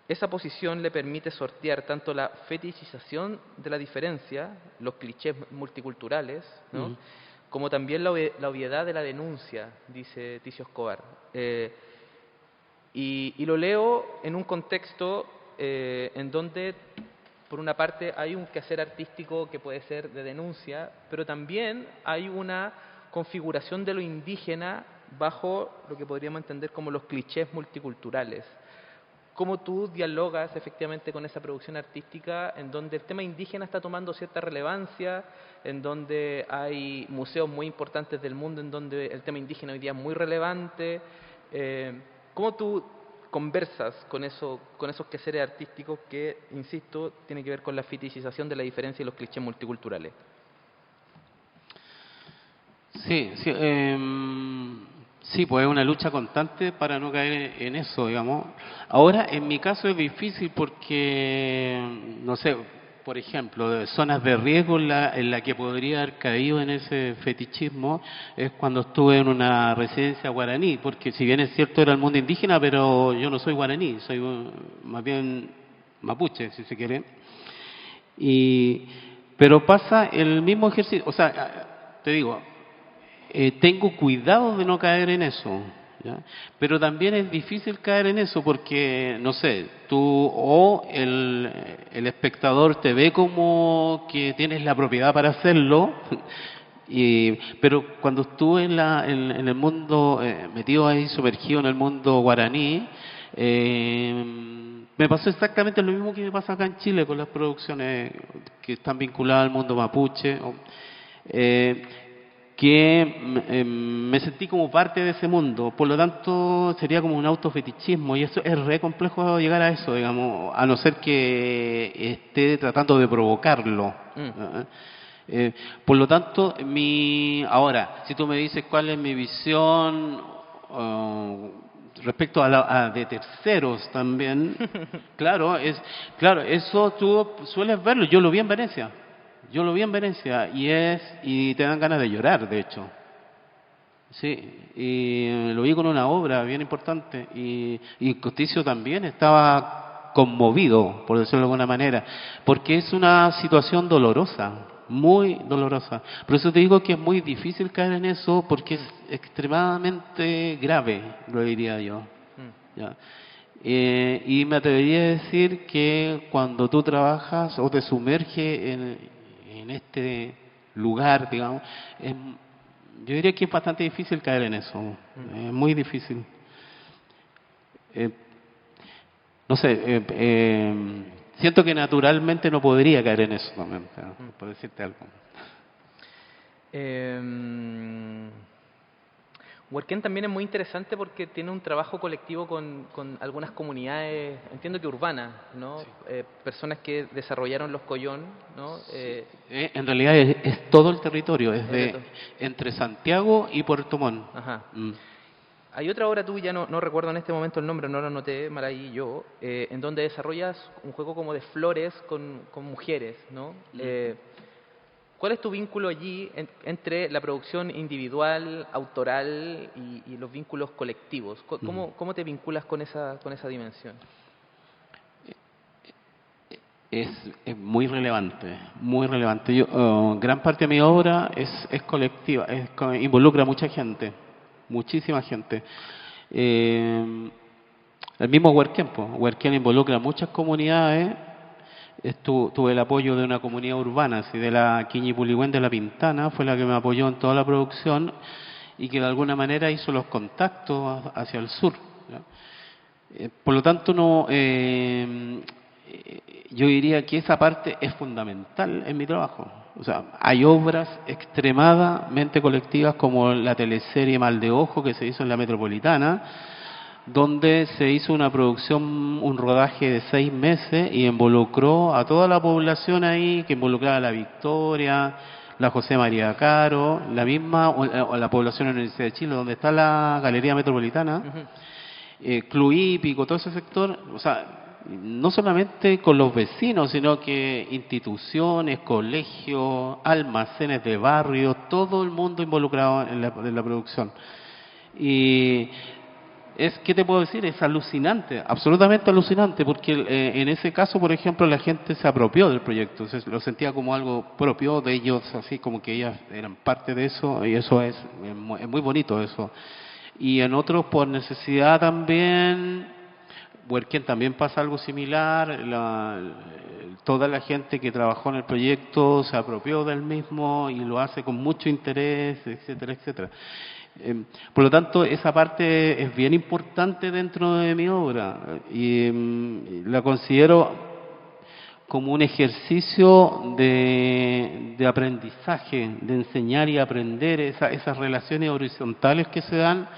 esa posición le permite sortear tanto la fetichización de la diferencia, los clichés multiculturales, ¿no? Como también la obviedad de la denuncia, dice Ticio Escobar. Y lo leo en un contexto en donde, por una parte, hay un quehacer artístico que puede ser de denuncia, pero también hay una configuración de lo indígena bajo lo que podríamos entender como los clichés multiculturales. ¿Cómo tú dialogas efectivamente con esa producción artística en donde el tema indígena está tomando cierta relevancia, en donde hay museos muy importantes del mundo en donde el tema indígena hoy día es muy relevante? ¿Cómo tú conversas con esos quehaceres artísticos que, insisto, tienen que ver con la fetichización de la diferencia y los clichés multiculturales? Sí, sí, sí, pues es una lucha constante para no caer en eso, digamos. Ahora, en mi caso es difícil porque, no sé, por ejemplo, de zonas de riesgo en la que podría haber caído en ese fetichismo es cuando estuve en una residencia guaraní, porque si bien es cierto era el mundo indígena, pero yo no soy guaraní, soy más bien mapuche, si se quiere. Pero pasa el mismo ejercicio, o sea, te digo, tengo cuidado de no caer en eso, ¿ya? Pero también es difícil caer en eso porque, no sé, tú o el espectador te ve como que tienes la propiedad para hacerlo, pero cuando estuve en el mundo, metido ahí, sumergido en el mundo guaraní, me pasó exactamente lo mismo que me pasa acá en Chile con las producciones que están vinculadas al mundo mapuche. Me sentí como parte de ese mundo, por lo tanto sería como un autofetichismo y eso es re complejo llegar a eso, digamos, a no ser que esté tratando de provocarlo. Por lo tanto, ahora, si tú me dices cuál es mi visión respecto de terceros también, claro, eso tú sueles verlo, yo lo vi en Venecia. Yo lo vi en Venecia y te dan ganas de llorar, de hecho. Sí, y lo vi con una obra bien importante y Costicio también estaba conmovido, por decirlo de alguna manera, porque es una situación dolorosa, muy dolorosa. Por eso te digo que es muy difícil caer en eso porque es extremadamente grave, lo diría yo. ¿Ya? Y me atrevería a decir que cuando tú trabajas o te sumerges en este lugar, digamos, yo diría que es bastante difícil caer en eso, es muy difícil. No sé, siento que naturalmente no podría caer en eso también, por decirte algo. Huerquén también es muy interesante porque tiene un trabajo colectivo con algunas comunidades, entiendo que urbanas, ¿no? Sí. Personas que desarrollaron los Collón, ¿no? En realidad es todo el territorio, es Es de todo. entre Santiago y Puerto Montt. Ajá. Mm. Hay otra obra tuya, no recuerdo en este momento el nombre, no lo anoté mal ahí yo, en donde desarrollas un juego como de flores con mujeres, ¿no? ¿Cuál es tu vínculo allí entre la producción individual, autoral y los vínculos colectivos? ¿Cómo te vinculas con esa dimensión? Es, es muy relevante, muy relevante. Gran parte de mi obra es colectiva, involucra a mucha gente, muchísima gente. El mismo Huerquén, pues. Huerquén involucra a muchas comunidades. Tuve el apoyo de una comunidad urbana, así de la Quiñipuligüén de La Pintana, fue la que me apoyó en toda la producción y que de alguna manera hizo los contactos hacia el sur. ¿Ya? Por lo tanto, yo diría que esa parte es fundamental en mi trabajo. O sea, hay obras extremadamente colectivas como la teleserie Mal de Ojo que se hizo en la Metropolitana, donde se hizo una producción, un rodaje de 6 meses y involucró a toda la población ahí, que involucraba a la Victoria, la José María Caro, la misma, o la población de la Universidad de Chile, donde está la Galería Metropolitana, Ujú. Club Hípico, todo ese sector, o sea, no solamente con los vecinos, sino que instituciones, colegios, almacenes de barrio, todo el mundo involucrado en la producción. Y ¿qué te puedo decir? Es alucinante, absolutamente alucinante, porque en ese caso, por ejemplo, la gente se apropió del proyecto, lo sentía como algo propio de ellos, así como que ellas eran parte de eso, y eso es muy bonito eso. Y en otros, por necesidad también, Huerquén también pasa algo similar, toda la gente que trabajó en el proyecto se apropió del mismo y lo hace con mucho interés, etcétera, etcétera. Por lo tanto, esa parte es bien importante dentro de mi obra y la considero como un ejercicio de aprendizaje, de enseñar y aprender esas relaciones horizontales que se dan,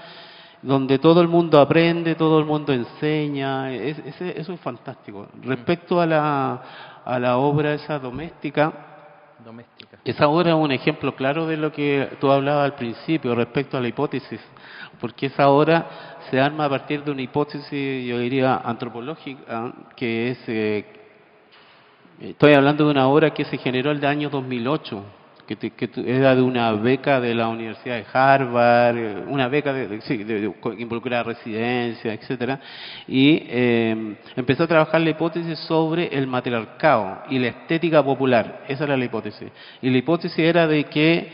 donde todo el mundo aprende, todo el mundo enseña, eso es fantástico. Respecto a la obra esa doméstica, Doméstica. esa obra es un ejemplo claro de lo que tú hablabas al principio respecto a la hipótesis, porque esa obra se arma a partir de una hipótesis, yo diría, antropológica, que es, estoy hablando de una obra que se generó el año 2008, era de una beca de la Universidad de Harvard, una beca sí, que involucraba residencia, etcétera, y empezó a trabajar la hipótesis sobre el matriarcado y la estética popular. Esa era la hipótesis. Y la hipótesis era de que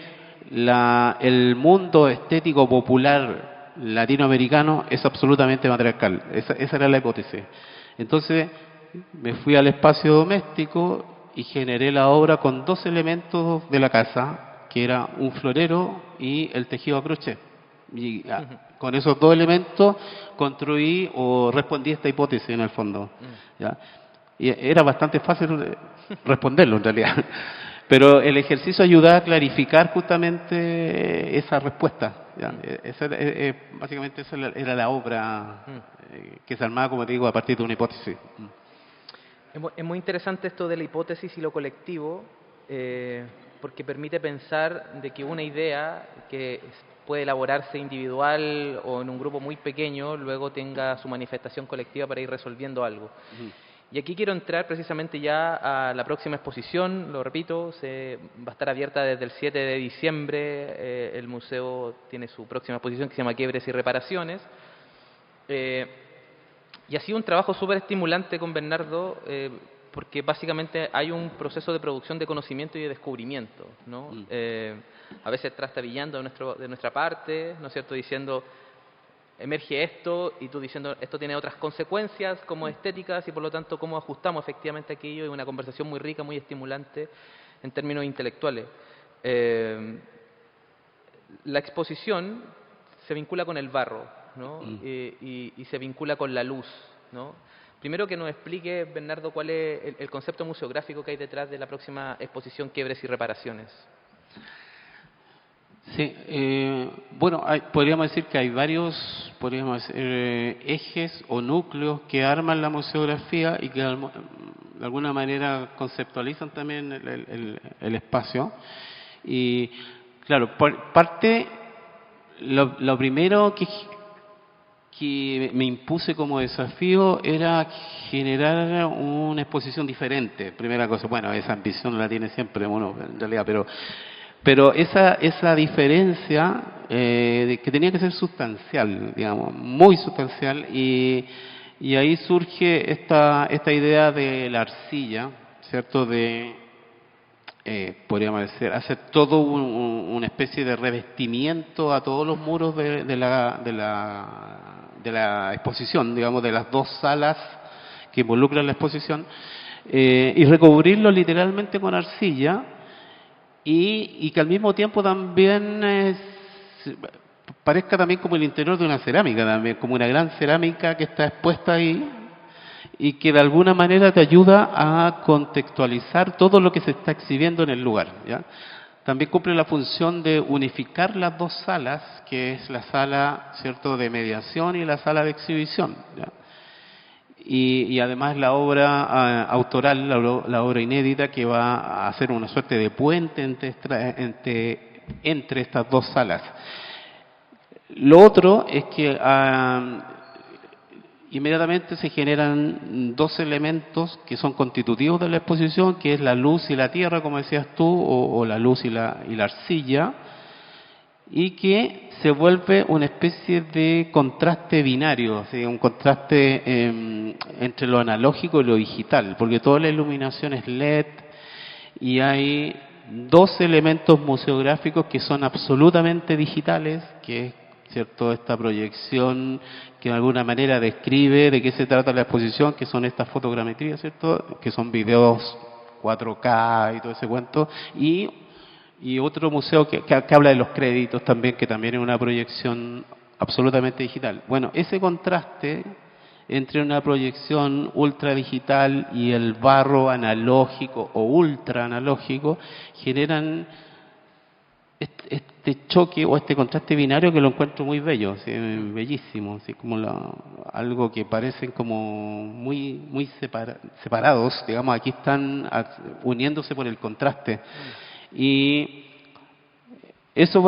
el mundo estético popular latinoamericano es absolutamente matriarcal. Esa era la hipótesis. Entonces, me fui al espacio doméstico y generé la obra con 2 elementos de la casa, que era un florero y el tejido a crochet. Y con esos 2 elementos construí o respondí a esta hipótesis en el fondo. ¿Ya? Y era bastante fácil responderlo en realidad. Pero el ejercicio ayudaba a clarificar justamente esa respuesta. ¿Ya? Básicamente esa era la obra que se armaba, como te digo, a partir de una hipótesis. Es muy interesante esto de la hipótesis y lo colectivo, porque permite pensar de que una idea que puede elaborarse individual o en un grupo muy pequeño, luego tenga su manifestación colectiva para ir resolviendo algo. Y aquí quiero entrar precisamente ya a la próxima exposición, lo repito, va a estar abierta desde el 7 de diciembre, el museo tiene su próxima exposición que se llama Quiebres y Reparaciones. Y ha sido un trabajo súper estimulante con Bernardo, porque básicamente hay un proceso de producción de conocimiento y de descubrimiento, ¿no? A veces trastabillando de nuestra parte, ¿no es cierto?, diciendo, emerge esto, y tú diciendo, esto tiene otras consecuencias como estéticas, y por lo tanto, cómo ajustamos efectivamente aquello, y una conversación muy rica, muy estimulante en términos intelectuales. La exposición se vincula con el barro, ¿no? Y se vincula con la luz, ¿no? Primero que nos explique, Bernardo, cuál es el concepto museográfico que hay detrás de la próxima exposición Quiebres y Reparaciones. Sí, bueno, podríamos decir que hay varios, ejes o núcleos que arman la museografía y que de alguna manera conceptualizan también el espacio. Y claro, parte, lo primero que me impuse como desafío era generar una exposición diferente. Primera cosa, bueno, esa ambición la tiene siempre uno en realidad, pero esa diferencia que tenía que ser sustancial, digamos, muy sustancial, y ahí surge esta idea de la arcilla, ¿cierto? Podríamos decir, hacer todo una especie de revestimiento a todos los muros de la exposición, digamos, de las dos salas que involucran la exposición, y recubrirlo literalmente con arcilla, y que al mismo tiempo también parezca también como el interior de una cerámica, también como una gran cerámica que está expuesta ahí y que de alguna manera te ayuda a contextualizar todo lo que se está exhibiendo en el lugar, ¿ya? También cumple la función de unificar las dos salas, que es la sala, ¿cierto?, de mediación y la sala de exhibición, ¿ya? Y además la obra autoral, la obra inédita, que va a hacer una suerte de puente entre estas dos salas. Lo otro es que inmediatamente se generan dos elementos que son constitutivos de la exposición, que es la luz y la tierra, como decías tú, o la luz y la arcilla, y que se vuelve una especie de contraste binario, o sea, un contraste entre lo analógico y lo digital, porque toda la iluminación es LED y hay dos elementos museográficos que son absolutamente digitales, que es, ¿cierto?, esta proyección que de alguna manera describe de qué se trata la exposición, que son estas fotogrametrías, ¿cierto?, que son videos 4K y todo ese cuento, y otro museo que habla de los créditos también, que también es una proyección absolutamente digital. Bueno, ese contraste entre una proyección ultra digital y el barro analógico o ultra analógico generan este choque o este contraste binario que lo encuentro muy bello, ¿sí? Bellísimo, ¿sí? Como algo que parecen como muy separados, digamos, aquí están uniéndose por el contraste. Y eso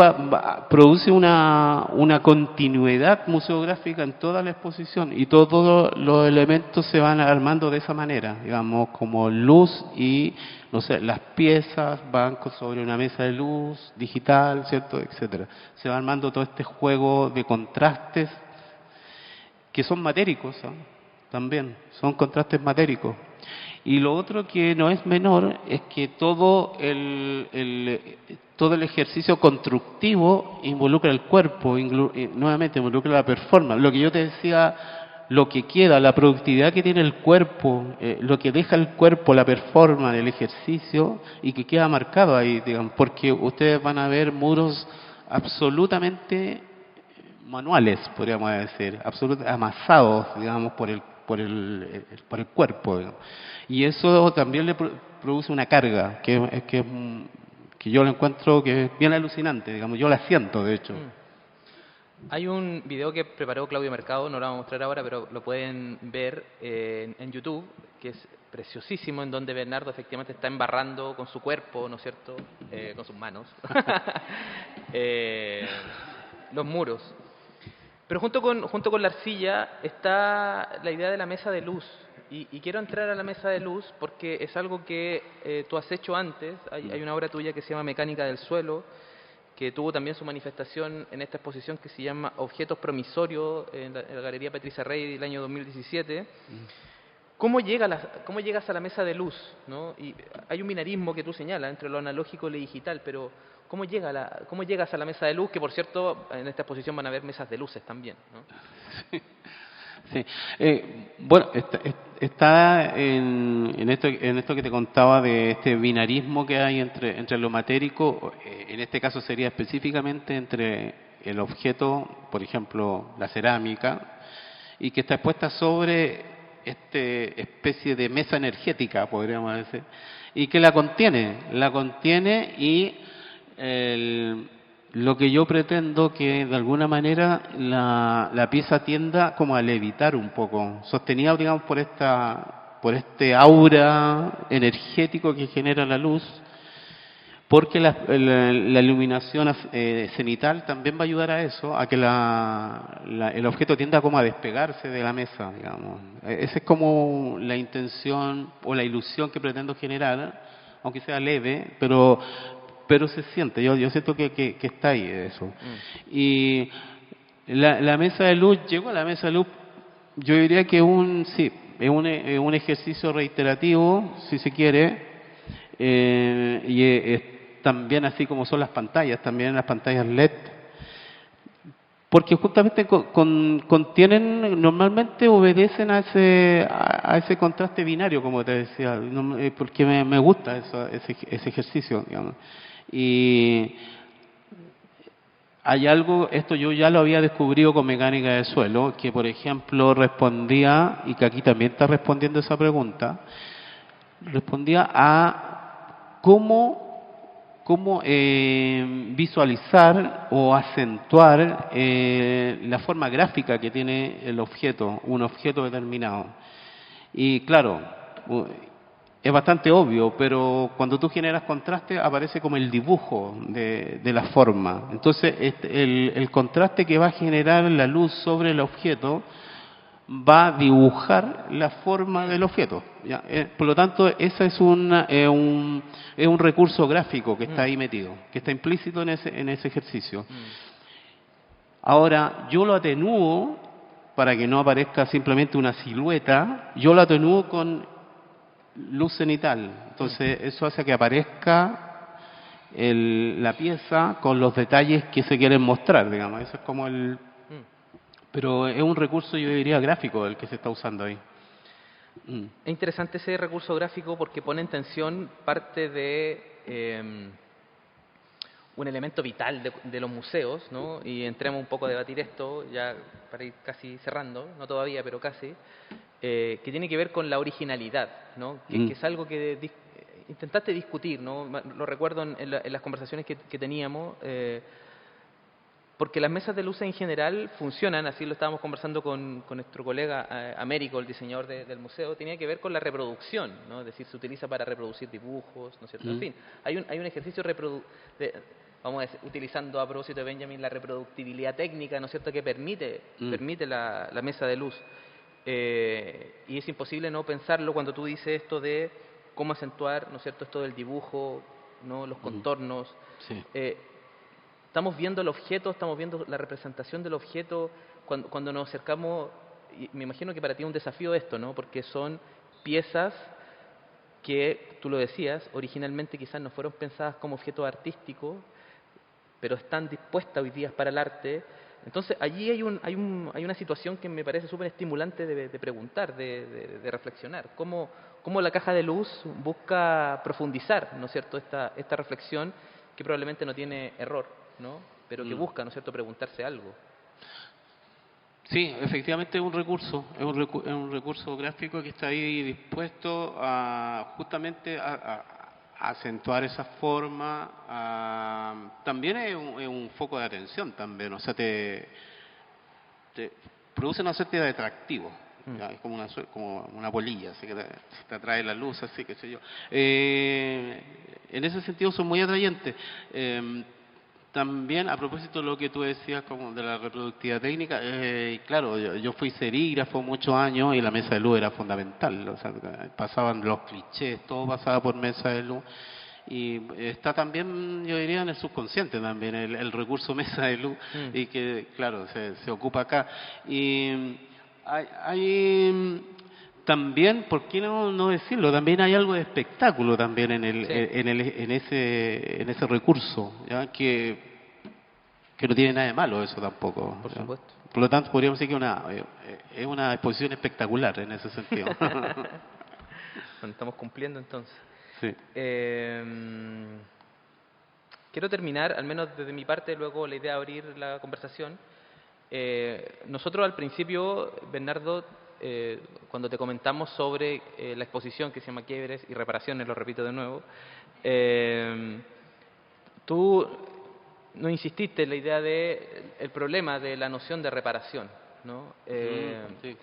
produce una continuidad museográfica en toda la exposición y todos los elementos se van armando de esa manera, digamos, como luz y, no sé, las piezas van sobre una mesa de luz digital, ¿cierto?, etcétera. Se va armando todo este juego de contrastes que son matéricos, ¿eh? También, son contrastes matéricos. Y lo otro que no es menor es que todo el ejercicio constructivo involucra el cuerpo, nuevamente involucra la performance. Lo que yo te decía, lo que queda, la productividad que tiene el cuerpo, lo que deja el cuerpo, la performance, el ejercicio, y que queda marcado ahí, digamos, porque ustedes van a ver muros absolutamente manuales, podríamos decir, absolutamente amasados, digamos, por el cuerpo, digamos. Y eso también le produce una carga que yo lo encuentro que es bien alucinante, digamos, yo la siento, de hecho. Hay un video que preparó Claudio Mercado, no lo vamos a mostrar ahora, pero lo pueden ver en YouTube, que es preciosísimo, en donde Bernardo efectivamente está embarrando con su cuerpo, ¿no es cierto?, con sus manos, los muros. Pero junto con la arcilla está la idea de la mesa de luz. Y quiero entrar a la mesa de luz porque es algo que tú has hecho antes. Hay una obra tuya que se llama Mecánica del Suelo, que tuvo también su manifestación en esta exposición que se llama Objetos Promisorios en la Galería Patricia Rey del año 2017. ¿Cómo llegas a la mesa de luz, ¿no? Y hay un binarismo que tú señalas entre lo analógico y lo digital, pero ¿cómo llegas a la mesa de luz? Que por cierto, en esta exposición van a haber mesas de luces también, ¿no? Sí. Sí. Bueno, está en esto que te contaba de este binarismo que hay entre lo matérico, en este caso sería específicamente entre el objeto, por ejemplo, la cerámica, y que está expuesta sobre esta especie de mesa energética, podríamos decir, y que la contiene y lo que yo pretendo que de alguna manera la pieza tienda como a levitar un poco, sostenida, digamos, por este aura energético que genera la luz, porque la iluminación cenital también va a ayudar a eso, a que el objeto tienda como a despegarse de la mesa, digamos. Esa es como la intención o la ilusión que pretendo generar, aunque sea leve, pero se siente, yo siento que está ahí eso. Y la mesa de luz, llegó a la mesa de luz, yo diría que sí, es un ejercicio reiterativo, si se quiere, y también así como son las pantallas, también las pantallas LED, porque justamente contienen, normalmente obedecen a ese contraste binario, como te decía, porque me gusta ese ejercicio, digamos. Y hay algo, esto yo ya lo había descubrido con mecánica de suelo, que por ejemplo respondía, y que aquí también está respondiendo esa pregunta, respondía a cómo visualizar o acentuar la forma gráfica que tiene el objeto, un objeto determinado. Y claro, es bastante obvio, pero cuando tú generas contraste aparece como el dibujo de la forma. Entonces, el contraste que va a generar la luz sobre el objeto va a dibujar la forma del objeto. ¿Ya? Por lo tanto, ese es un recurso gráfico que está ahí metido, que está implícito en ese ejercicio. Ahora, yo lo atenúo para que no aparezca simplemente una silueta, yo lo atenúo con luz cenital. Entonces, eso hace que aparezca la pieza con los detalles que se quieren mostrar, digamos. Eso es como pero es un recurso, yo diría, gráfico el que se está usando ahí. Es interesante ese recurso gráfico porque pone en tensión parte de un elemento vital de los museos, ¿no? Y entremos un poco a debatir esto, ya para ir casi cerrando, no todavía, pero casi, que tiene que ver con la originalidad, ¿no? Que es algo que intentaste discutir, ¿no? Lo recuerdo en las conversaciones que teníamos, porque las mesas de luz en general funcionan, así lo estábamos conversando con nuestro colega Américo, el diseñador del museo, tenía que ver con la reproducción, ¿no? Es decir, se utiliza para reproducir dibujos, ¿no es cierto? En fin, hay un ejercicio vamos a decir, utilizando a propósito de Benjamin la reproductibilidad técnica, ¿no es cierto?, que permite la mesa de luz. Y es imposible no pensarlo cuando tú dices esto de cómo acentuar, ¿no es cierto?, esto del dibujo, ¿no?, los contornos. Sí. Estamos viendo el objeto, estamos viendo la representación del objeto cuando nos acercamos, y me imagino que para ti es un desafío esto, ¿no? Porque son piezas que, tú lo decías, originalmente quizás no fueron pensadas como objetos artísticos, pero están dispuestas hoy día para el arte. Entonces allí hay una situación que me parece súper estimulante de preguntar, de reflexionar. ¿Cómo la caja de luz busca profundizar, ¿no es cierto?, esta reflexión que probablemente no tiene error, ¿no?, pero que busca, ¿no es cierto?, preguntarse algo. Sí, efectivamente es un recurso, es un recurso gráfico que está ahí dispuesto a justamente a acentuar esa forma. También es un foco de atención también, o sea, te produce una suerte de atractivo. ¿Ya? Es como una bolilla, así que te atrae la luz, así que sé yo. En ese sentido son muy atrayentes. También, a propósito de lo que tú decías como de la reproductividad técnica, claro, yo fui serígrafo muchos años y la mesa de luz era fundamental. O sea, pasaban los clichés, todo pasaba por mesa de luz. Y está también, yo diría, en el subconsciente también, el recurso mesa de luz, y que, claro, se ocupa acá. Y hay también, ¿por qué no decirlo? También hay algo de espectáculo también en ese recurso, ¿ya? Que no tiene nada de malo eso tampoco. Por ¿ya? supuesto. Por lo tanto, podríamos decir que es una exposición espectacular en ese sentido. Bueno, estamos cumpliendo entonces. Sí. Quiero terminar, al menos desde mi parte, luego la idea de abrir la conversación. Nosotros al principio, Bernardo, cuando te comentamos sobre la exposición que se llama Quiebres y Reparaciones, lo repito de nuevo, tú no insististe en la idea de el problema de la noción de reparación, ¿no? Sí.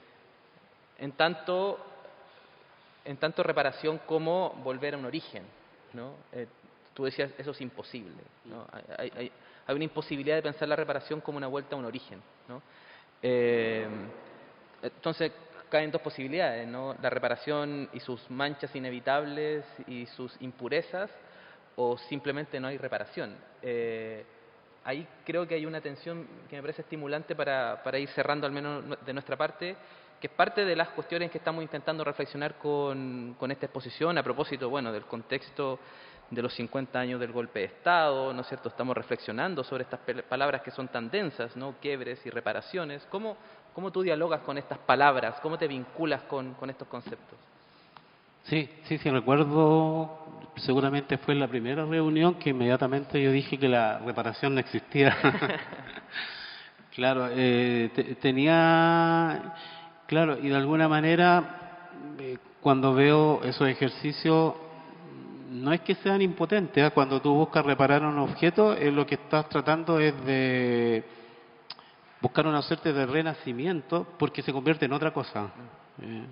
En tanto reparación como volver a un origen, ¿no? Tú decías, eso es imposible, ¿no? Hay una imposibilidad de pensar la reparación como una vuelta a un origen, ¿no? Entonces caen dos posibilidades, ¿no? La reparación y sus manchas inevitables y sus impurezas, o simplemente no hay reparación. Ahí creo que hay una tensión que me parece estimulante para ir cerrando, al menos de nuestra parte, que es parte de las cuestiones que estamos intentando reflexionar con esta exposición, a propósito, bueno, del contexto de los 50 años del golpe de Estado, ¿no es cierto? Estamos reflexionando sobre estas palabras que son tan densas, ¿no? Quiebres y reparaciones. ¿Cómo tú dialogas con estas palabras? ¿Cómo te vinculas con estos conceptos? Sí, recuerdo, seguramente fue en la primera reunión que inmediatamente yo dije que la reparación no existía. Claro, claro, y de alguna manera, cuando veo esos ejercicios, no es que sean impotentes, ¿eh? Cuando tú buscas reparar un objeto, lo que estás tratando es de buscar una suerte de renacimiento porque se convierte en otra cosa.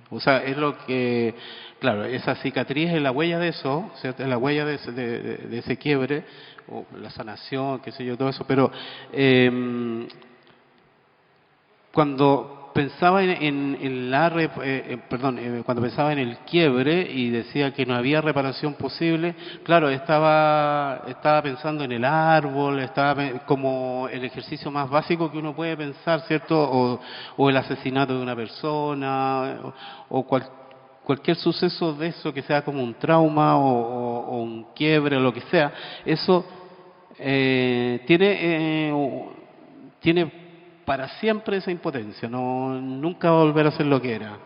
O sea, es lo que, claro, esa cicatriz es la huella de eso, ¿cierto? Es la huella de ese quiebre, o la sanación, qué sé yo, todo eso, pero cuando pensaba cuando pensaba en el quiebre y decía que no había reparación posible, claro, estaba pensando en el árbol, como el ejercicio más básico que uno puede pensar, ¿cierto? O el asesinato de una persona, o cualquier suceso de eso que sea como un trauma o un quiebre o lo que sea, eso tiene para siempre esa impotencia, nunca va a volver a ser lo que era.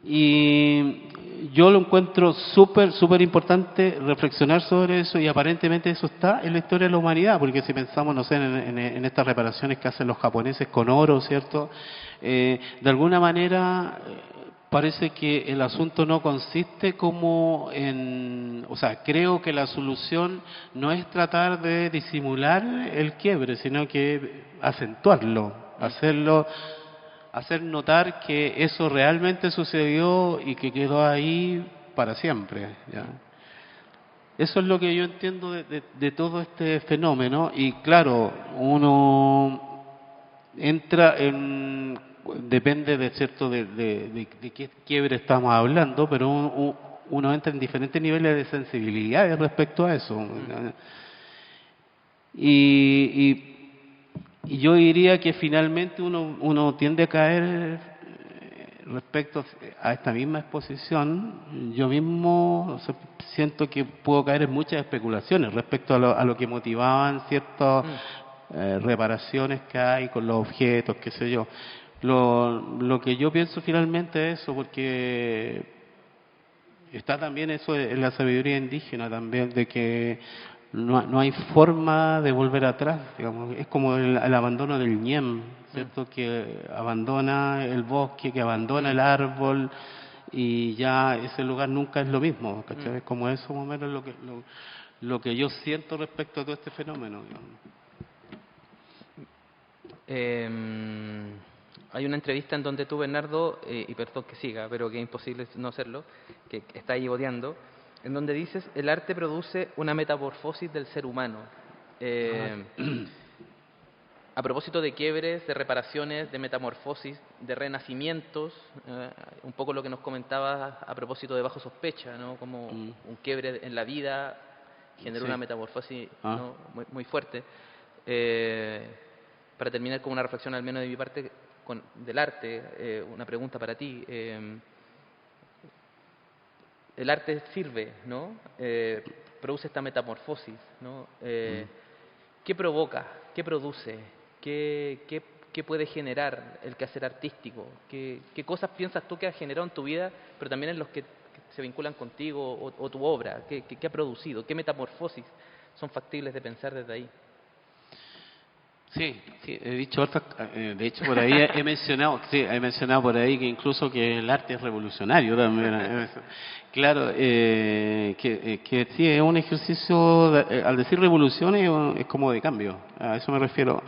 Y yo lo encuentro súper importante reflexionar sobre eso, y aparentemente eso está en la historia de la humanidad, porque si pensamos, no sé, en estas reparaciones que hacen los japoneses con oro, ¿cierto? De alguna manera parece que el asunto no consiste o sea, creo que la solución no es tratar de disimular el quiebre, sino que acentuarlo, hacer notar que eso realmente sucedió y que quedó ahí para siempre, ¿ya? Eso es lo que yo entiendo de todo este fenómeno. Y claro, uno entra depende de cierto de qué quiebre estamos hablando, pero uno entra en diferentes niveles de sensibilidad respecto a eso. Y yo diría que finalmente uno tiende a caer respecto a esta misma exposición. Yo mismo, o sea, siento que puedo caer en muchas especulaciones respecto a lo que motivaban ciertas reparaciones que hay con los objetos, qué sé yo. Lo que yo pienso finalmente es eso, porque está también eso en la sabiduría indígena también, de que no hay forma de volver atrás, digamos. Es como el abandono del ñem, ¿cierto? Que abandona el bosque, que abandona el árbol, y ya ese lugar nunca es lo mismo, ¿cachai? Es como eso más o menos lo que yo siento respecto a todo este fenómeno, digamos. Hay una entrevista en donde tú, Bernardo, y perdón que siga, pero que es imposible no hacerlo, que está ahí bodeando, en donde dices, el arte produce una metamorfosis del ser humano. A propósito de quiebres, de reparaciones, de metamorfosis, de renacimientos, un poco lo que nos comentabas a propósito de Bajo Sospecha, ¿no? Como un quiebre en la vida generó una metamorfosis, ¿no? muy fuerte. Para terminar con una reflexión, al menos de mi parte, del arte, una pregunta para ti. El arte sirve, ¿no? Produce esta metamorfosis, ¿no? ¿Qué provoca? ¿Qué produce? ¿Qué puede generar el quehacer artístico? ¿Qué cosas piensas tú que ha generado en tu vida, pero también en los que se vinculan contigo o tu obra? ¿Qué ha producido? ¿Qué metamorfosis son factibles de pensar desde ahí? Sí, sí, he dicho otras, de hecho por ahí he mencionado, sí, he mencionado por ahí que incluso que el arte es revolucionario también. Claro, que sí, es un ejercicio, al decir revolución es como de cambio, a eso me refiero.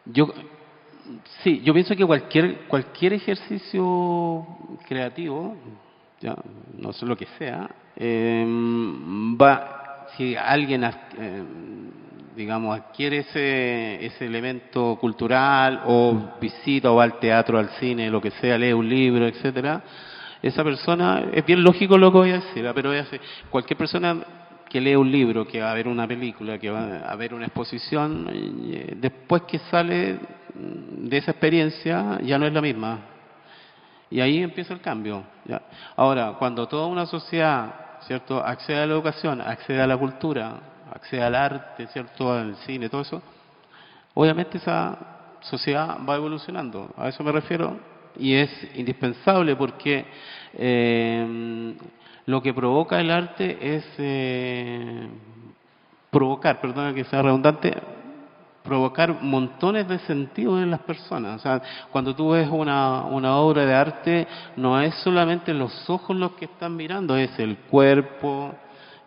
Yo, sí, yo pienso que cualquier ejercicio creativo, ya, no sé lo que sea, si alguien, digamos, adquiere ese elemento cultural o visita o va al teatro, al cine, lo que sea, lee un libro, etcétera, esa persona, es bien lógico lo que voy a decir, pero voy a decir, cualquier persona que lee un libro, que va a ver una película, que va a ver una exposición, después que sale de esa experiencia ya no es la misma. Y ahí empieza el cambio. ¿Ya? Ahora, cuando toda una sociedad, ¿cierto?, accede a la educación, accede a la cultura, accede al arte, ¿cierto?, al cine, todo eso, obviamente esa sociedad va evolucionando. A eso me refiero. Y es indispensable porque lo que provoca el arte es provocar, perdona que sea redundante, provocar montones de sentidos en las personas. O sea, cuando tú ves una obra de arte, no es solamente los ojos los que están mirando, es el cuerpo,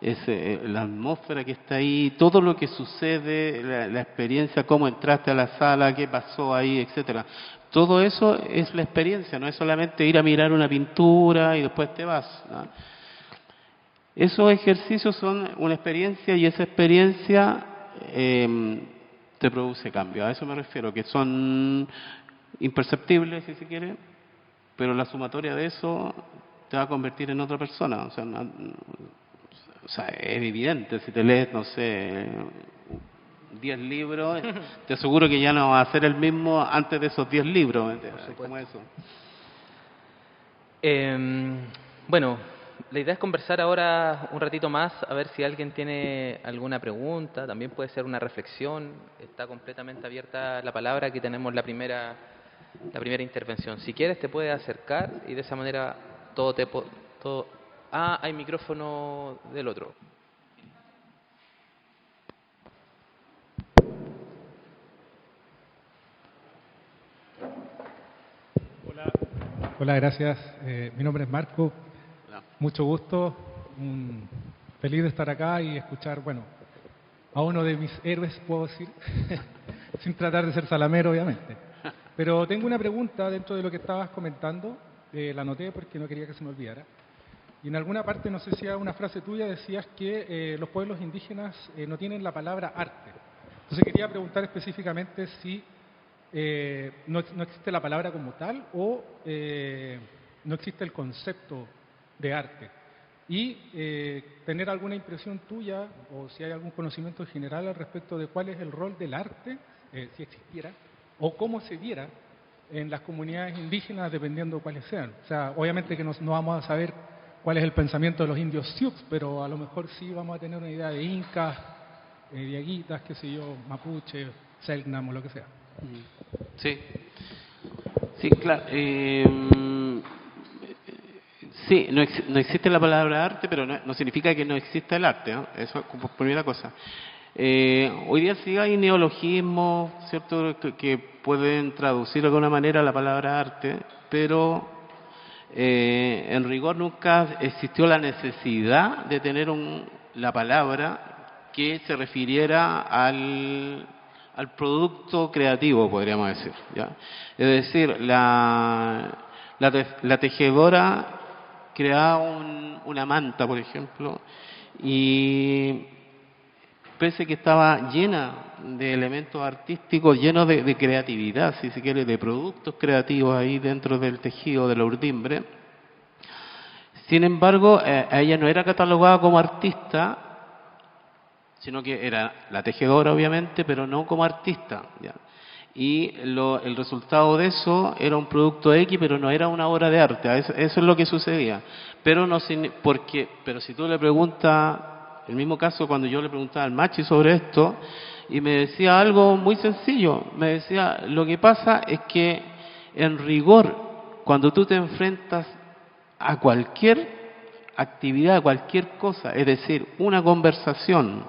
es la atmósfera que está ahí, todo lo que sucede, la experiencia, cómo entraste a la sala, qué pasó ahí, etcétera. Todo eso es la experiencia, no es solamente ir a mirar una pintura y después te vas, ¿no? Esos ejercicios son una experiencia y esa experiencia te produce cambio. A eso me refiero, que son imperceptibles, si se quiere, pero la sumatoria de eso te va a convertir en otra persona. O sea, es evidente, si te lees, no sé, 10 libros, te aseguro que ya no va a ser el mismo antes de esos 10 libros. ¿Cómo es eso? Bueno, la idea es conversar ahora un ratito más, a ver si alguien tiene alguna pregunta, también puede ser una reflexión, está completamente abierta la palabra, aquí tenemos la primera intervención. Si quieres te puedes acercar y de esa manera todo. Ah, hay micrófono del otro. Hola, gracias. Mi nombre es Marco. Hola. Mucho gusto. Feliz de estar acá y escuchar, bueno, a uno de mis héroes, puedo decir, sin tratar de ser salamero, obviamente. Pero tengo una pregunta dentro de lo que estabas comentando. La anoté porque no quería que se me olvidara. Y en alguna parte, no sé si era una frase tuya, decías que los pueblos indígenas no tienen la palabra arte. Entonces quería preguntar específicamente si no existe la palabra como tal o no existe el concepto de arte. Y tener alguna impresión tuya o si hay algún conocimiento general al respecto de cuál es el rol del arte, si existiera, o cómo se viera en las comunidades indígenas dependiendo de cuáles sean. O sea, obviamente que no vamos a saber cuál es el pensamiento de los indios Sioux, pero a lo mejor sí vamos a tener una idea de incas, diaguitas, qué sé yo, mapuche, selknam o lo que sea. Sí, sí, claro. Sí, no existe la palabra arte, pero no significa que no exista el arte, ¿no? Eso es como primera cosa. Hoy día sí hay neologismos, ¿cierto?, que pueden traducir de alguna manera la palabra arte, pero en rigor nunca existió la necesidad de tener la palabra que se refiriera al producto creativo, podríamos decir, ¿ya? Es decir, la tejedora creaba una manta, por ejemplo, y pese que estaba llena de elementos artísticos, llenos de creatividad, si se quiere, de productos creativos ahí dentro del tejido de la urdimbre. Sin embargo, a ella no era catalogada como artista, sino que era la tejedora, obviamente, pero no como artista, ¿ya? Y el resultado de eso era un producto X, pero no era una obra de arte. Eso es lo que sucedía. Pero si tú le preguntas, el mismo caso cuando yo le preguntaba al Machi sobre esto, y me decía algo muy sencillo. Me decía, lo que pasa es que en rigor, cuando tú te enfrentas a cualquier actividad, a cualquier cosa, es decir, una conversación,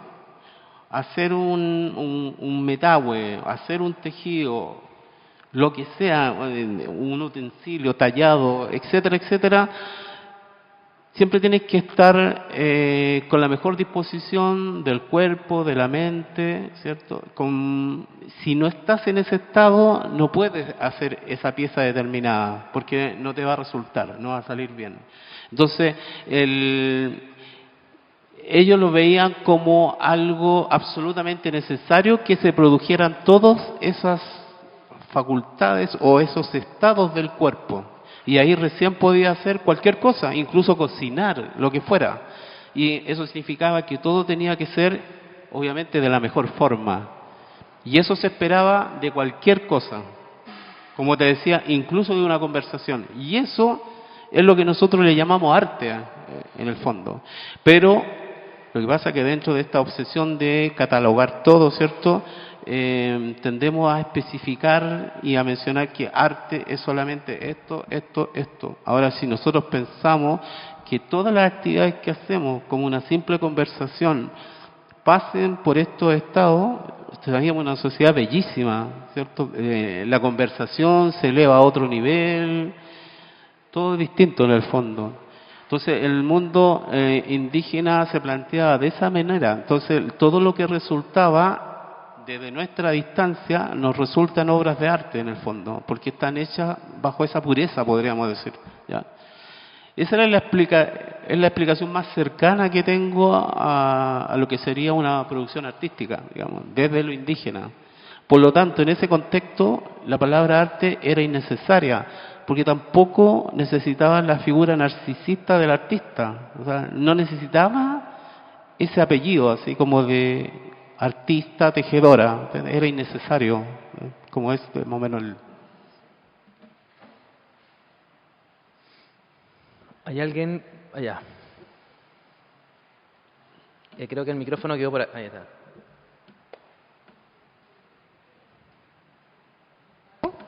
hacer un metahue, hacer un tejido, lo que sea, un utensilio tallado, etcétera, etcétera, siempre tienes que estar con la mejor disposición del cuerpo, de la mente, ¿cierto? Si no estás en ese estado, no puedes hacer esa pieza determinada, porque no te va a resultar, no va a salir bien. Entonces, ellos lo veían como algo absolutamente necesario que se produjeran todas esas facultades o esos estados del cuerpo. Y ahí recién podía hacer cualquier cosa, incluso cocinar, lo que fuera. Y eso significaba que todo tenía que ser, obviamente, de la mejor forma. Y eso se esperaba de cualquier cosa. Como te decía, incluso de una conversación. Y eso es lo que nosotros le llamamos arte, en el fondo. Pero lo que pasa es que dentro de esta obsesión de catalogar todo, ¿cierto?, tendemos a especificar y a mencionar que arte es solamente esto, esto, esto. Ahora, si nosotros pensamos que todas las actividades que hacemos, como una simple conversación, pasen por estos estados, estaríamos en una sociedad bellísima, ¿cierto? La conversación se eleva a otro nivel, todo es distinto en el fondo. Entonces, el mundo indígena se planteaba de esa manera. Entonces, todo lo que resultaba desde nuestra distancia nos resultan obras de arte en el fondo, porque están hechas bajo esa pureza, podríamos decir, ¿ya? Esa era es la explicación más cercana que tengo a lo que sería una producción artística, digamos, desde lo indígena. Por lo tanto, en ese contexto, la palabra arte era innecesaria, porque tampoco necesitaba la figura narcisista del artista. O sea, no necesitaba ese apellido, así como de artista, tejedora, era innecesario, como es más o menos el... ¿Hay alguien allá? Creo que el micrófono quedó por ahí. Ahí está.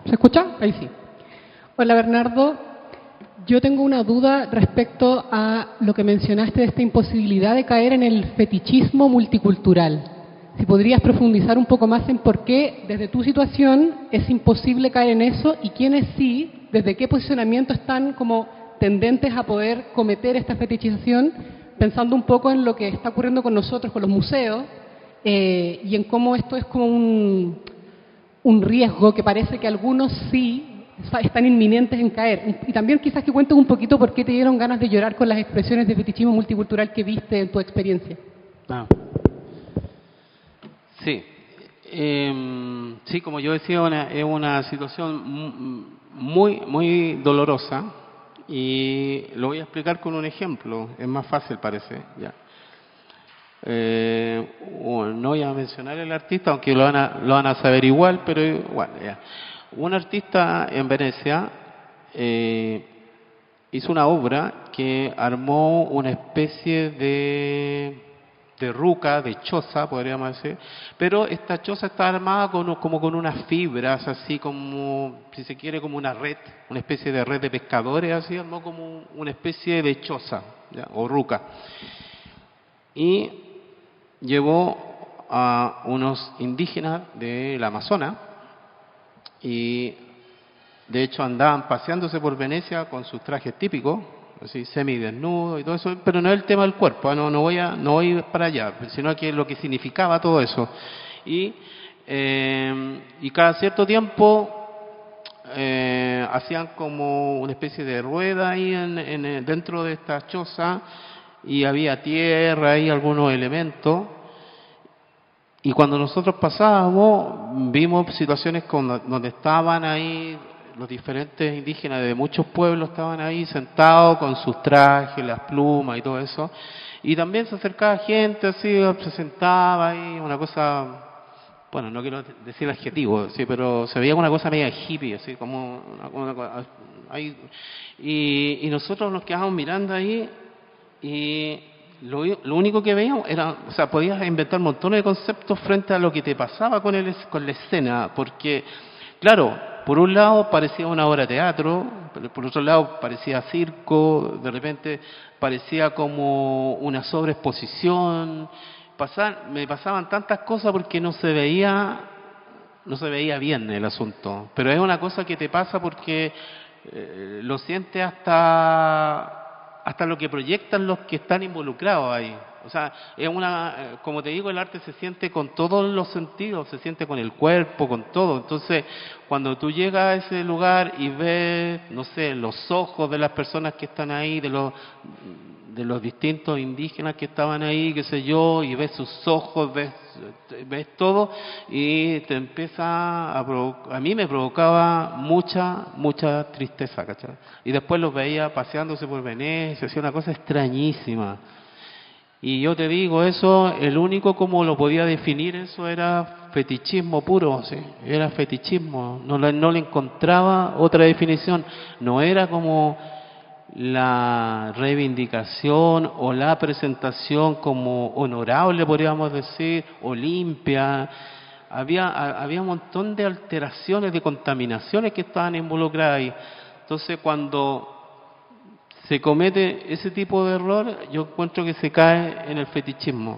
¿Se escucha? Ahí sí. Hola Bernardo, yo tengo una duda respecto a lo que mencionaste de esta imposibilidad de caer en el fetichismo multicultural. Si podrías profundizar un poco más en por qué, desde tu situación, es imposible caer en eso y quiénes sí, desde qué posicionamiento están como tendentes a poder cometer esta fetichización, pensando un poco en lo que está ocurriendo con nosotros, con los museos, y en cómo esto es como un riesgo que parece que algunos sí están inminentes en caer. Y también quizás que cuentes un poquito por qué te dieron ganas de llorar con las expresiones de fetichismo multicultural que viste en tu experiencia. Sí, sí, como yo decía, es una situación muy dolorosa y lo voy a explicar con un ejemplo, es más fácil parece, ya. No voy a mencionar el artista, aunque lo van a saber igual, pero igual, ya. Un artista en Venecia hizo una obra que armó una especie de ruca, de choza, podríamos decir, pero esta choza está armada como con unas fibras, así como, si se quiere, como una red, una especie de red de pescadores, así, armó como una especie de choza, ¿ya?, o ruca. Y llevó a unos indígenas del Amazonas, y de hecho andaban paseándose por Venecia con sus trajes típicos, así semidesnudo y todo eso, pero no es el tema del cuerpo, no voy para allá, sino que lo que significaba todo eso. Y cada cierto tiempo hacían como una especie de rueda ahí dentro de esta choza, y había tierra y algunos elementos. Y cuando nosotros pasábamos, vimos situaciones donde estaban ahí los diferentes indígenas de muchos pueblos, estaban ahí sentados con sus trajes, las plumas y todo eso. Y también se acercaba gente así, se sentaba ahí, una cosa, bueno, no quiero decir adjetivo, sí, pero se veía una cosa media hippie, así como ahí. Y nosotros nos quedábamos mirando ahí, y lo único que veíamos era, o sea, podías inventar montones de conceptos frente a lo que te pasaba con la escena, porque, claro, por un lado parecía una obra de teatro, pero por otro lado parecía circo, de repente parecía como una sobreexposición, me pasaban tantas cosas porque no se veía bien el asunto. Pero es una cosa que te pasa porque lo sientes hasta lo que proyectan los que están involucrados ahí. O sea, como te digo, el arte se siente con todos los sentidos, se siente con el cuerpo, con todo. Entonces, cuando tú llegas a ese lugar y ves, no sé, los ojos de las personas que están ahí, de los distintos indígenas que estaban ahí, qué sé yo, y ves sus ojos, ves todo, y te empieza a mí me provocaba mucha tristeza, ¿cachai? Y después los veía paseándose por Venecia, hacía una cosa extrañísima. Y yo te digo, eso, el único como lo podía definir, eso era fetichismo puro, ¿sí? Era fetichismo, no le encontraba otra definición, no era como la reivindicación o la presentación como honorable, podríamos decir, o limpia. Había un montón de alteraciones, de contaminaciones que estaban involucradas ahí. Entonces, cuando se comete ese tipo de error, yo encuentro que se cae en el fetichismo.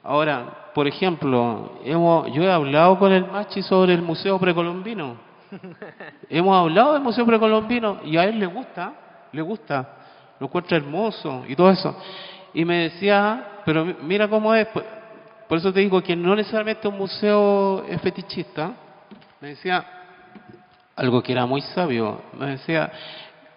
Ahora, por ejemplo, yo he hablado con el Machi sobre el Museo Precolombino. Hemos hablado del Museo Precolombino y a él le gusta, lo encuentra hermoso y todo eso. Y me decía, pero mira cómo es, por eso te digo que no necesariamente un museo es fetichista. Me decía algo que era muy sabio, me decía,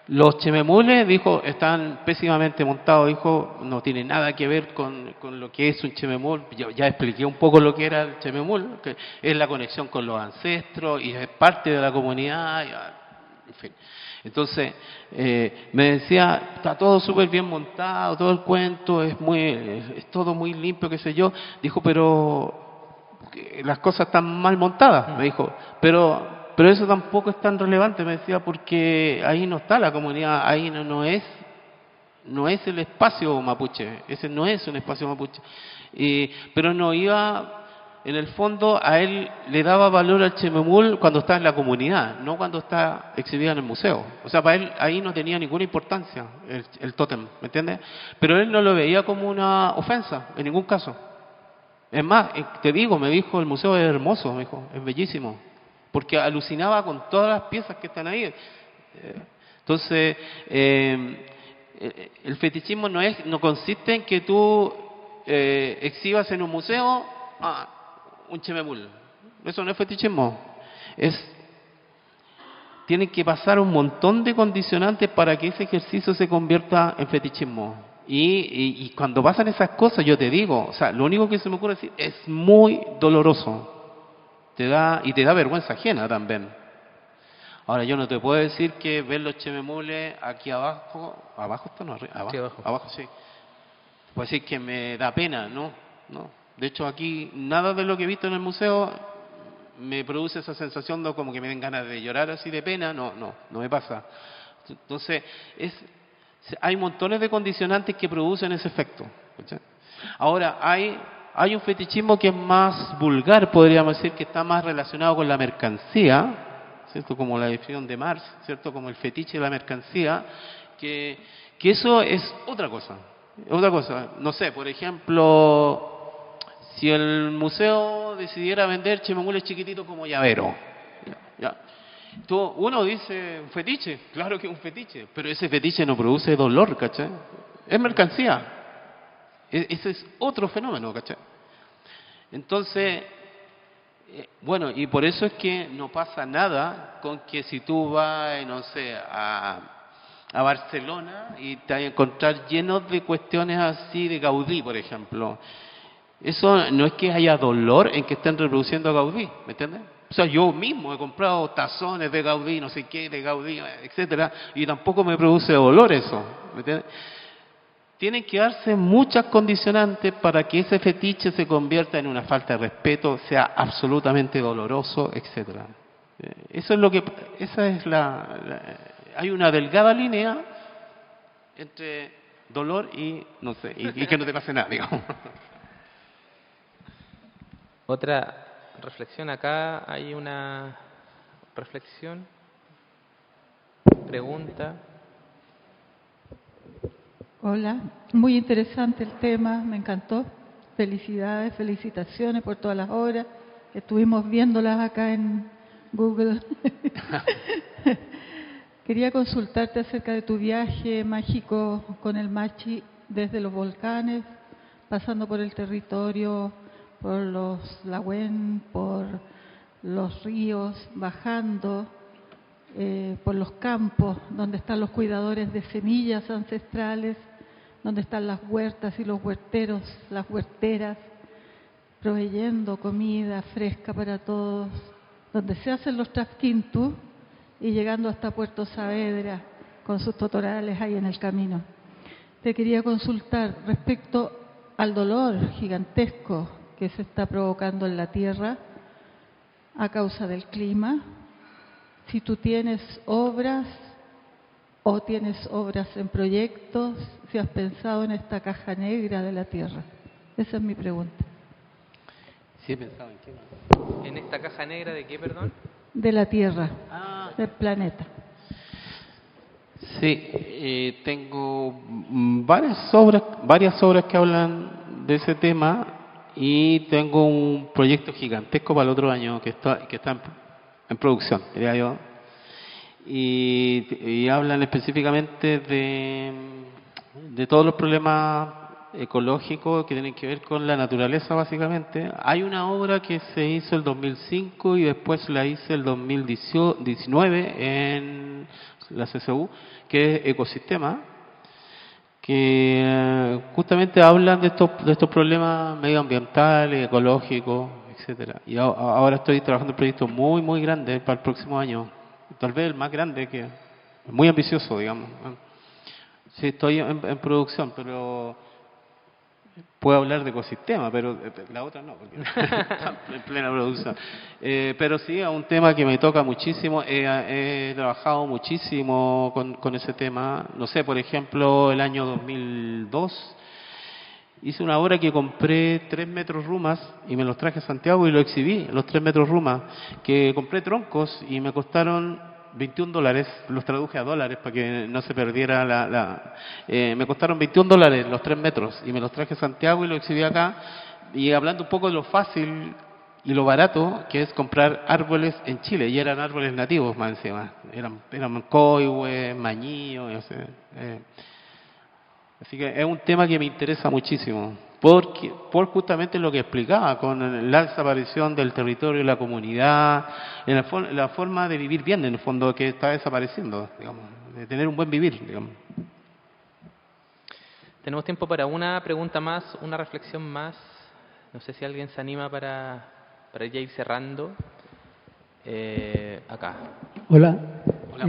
los chememules, dijo, están pésimamente montados, dijo, no tiene nada que ver con lo que es un chememul. Yo ya expliqué un poco lo que era el chememul, que es la conexión con los ancestros y es parte de la comunidad, en fin. Entonces, me decía, está todo súper bien montado, todo el cuento, es todo muy limpio, qué sé yo. Dijo, pero las cosas están mal montadas, me dijo, pero eso tampoco es tan relevante, me decía, porque ahí no está la comunidad, ahí no es el espacio mapuche, ese no es un espacio mapuche. Pero no iba, en el fondo, a él le daba valor al chememul cuando está en la comunidad, no cuando está exhibida en el museo. O sea, para él ahí no tenía ninguna importancia el tótem, ¿me entiendes? Pero él no lo veía como una ofensa, en ningún caso. Es más, te digo, me dijo, el museo es hermoso, me dijo, es bellísimo. Porque alucinaba con todas las piezas que están ahí. Entonces, el fetichismo no consiste en que tú exhibas en un museo un chememul. Eso no es fetichismo. Tienen que pasar un montón de condicionantes para que ese ejercicio se convierta en fetichismo. Y cuando pasan esas cosas, yo te digo, o sea, lo único que se me ocurre decir es muy doloroso. Te da vergüenza ajena también. Ahora, yo no te puedo decir que ver los chememules aquí abajo está, no, arriba, Sí, abajo sí. Te puedo decir que me da pena, no. De hecho, aquí nada de lo que he visto en el museo me produce esa sensación de como que me den ganas de llorar así de pena, no me pasa. Entonces, hay montones de condicionantes que producen ese efecto. ¿Cachai? Ahora, hay un fetichismo que es más vulgar, podríamos decir, que está más relacionado con la mercancía, ¿cierto? Como la definición de Marx, ¿cierto? Como el fetiche de la mercancía, que eso es otra cosa. No sé, por ejemplo, si el museo decidiera vender chememules chiquititos como llavero, ya. Uno dice, un fetiche, claro que es un fetiche, pero ese fetiche no produce dolor, ¿cachai? Es mercancía. Ese es otro fenómeno, ¿cachai? Entonces, bueno, y por eso es que no pasa nada con que si tú vas, no sé, a Barcelona y te vas a encontrar lleno de cuestiones así de Gaudí, por ejemplo. Eso no es que haya dolor en que estén reproduciendo a Gaudí, ¿me entiendes? O sea, yo mismo he comprado tazones de Gaudí, no sé qué, de Gaudí, etcétera, y tampoco me produce dolor eso, ¿me entiendes? Tienen que darse muchas condicionantes para que ese fetiche se convierta en una falta de respeto, sea absolutamente doloroso, etcétera. Eso es lo que, hay una delgada línea entre dolor y no sé, y que no te pase nada, digamos. Otra reflexión acá, hay una reflexión, pregunta. Hola, muy interesante el tema, me encantó. Felicidades, felicitaciones por todas las obras. Estuvimos viéndolas acá en Google. Quería consultarte acerca de tu viaje mágico con el Machi desde los volcanes, pasando por el territorio, por los Lagüen, por los ríos, bajando por los campos, donde están los cuidadores de semillas ancestrales, donde están las huertas y los huerteros, las huerteras, proveyendo comida fresca para todos, donde se hacen los trasquintus y llegando hasta Puerto Saavedra con sus totorales ahí en el camino. Te quería consultar respecto al dolor gigantesco que se está provocando en la tierra a causa del clima, si tú tienes obras o tienes obras en proyectos, si has pensado en esta caja negra de la tierra. Esa es mi pregunta. Sí, he pensado en qué. ¿En esta caja negra de qué, perdón? De la tierra, del planeta. Sí, tengo varias obras que hablan de ese tema y tengo un proyecto gigantesco para el otro año que está en producción, diría yo. Y hablan específicamente de todos los problemas ecológicos que tienen que ver con la naturaleza, básicamente. Hay una obra que se hizo el 2005 y después la hice el 2019 en la CSU, que es Ecosistema, que justamente hablan de estos problemas medioambientales, ecológicos, etcétera. Y ahora estoy trabajando en un proyecto muy, muy grande para el próximo año. Tal vez el más grande, que es muy ambicioso, digamos. Sí, estoy en producción, pero puedo hablar de ecosistema, pero la otra no, porque está en plena producción. Pero sí, es un tema que me toca muchísimo. He trabajado muchísimo con ese tema. No sé, por ejemplo, el año 2002 hice una obra que compré 3 metros rumas y me los traje a Santiago y lo exhibí, los 3 metros rumas, que compré troncos y me costaron $21, los traduje a dólares para que no se perdiera me costaron $21 los 3 metros y me los traje a Santiago y lo exhibí acá, y hablando un poco de lo fácil y lo barato que es comprar árboles en Chile, y eran árboles nativos más encima, eran coihue, mañillo, así que es un tema que me interesa muchísimo, por justamente lo que explicaba, con la desaparición del territorio y la comunidad, en la forma de vivir bien, en el fondo, que está desapareciendo, digamos, de tener un buen vivir, digamos. Tenemos tiempo para una pregunta más, una reflexión más. No sé si alguien se anima para ya ir cerrando. Acá. Hola. Hola.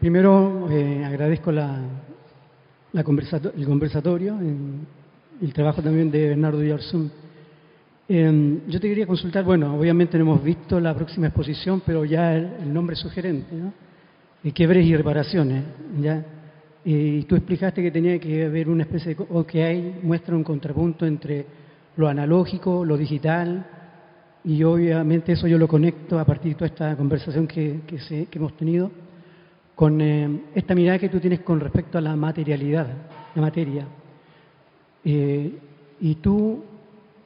Primero agradezco el conversatorio, el trabajo también de Bernardo Villarsún. Yo te quería consultar, bueno, obviamente no hemos visto la próxima exposición, pero ya el nombre es sugerente, ¿no? Quiebres y reparaciones, ¿ya? Y tú explicaste que tenía que haber una especie de, o que hay, muestra un contrapunto entre lo analógico, lo digital, y obviamente eso yo lo conecto a partir de toda esta conversación que hemos tenido, con esta mirada que tú tienes con respecto a la materialidad, la materia. Y tú,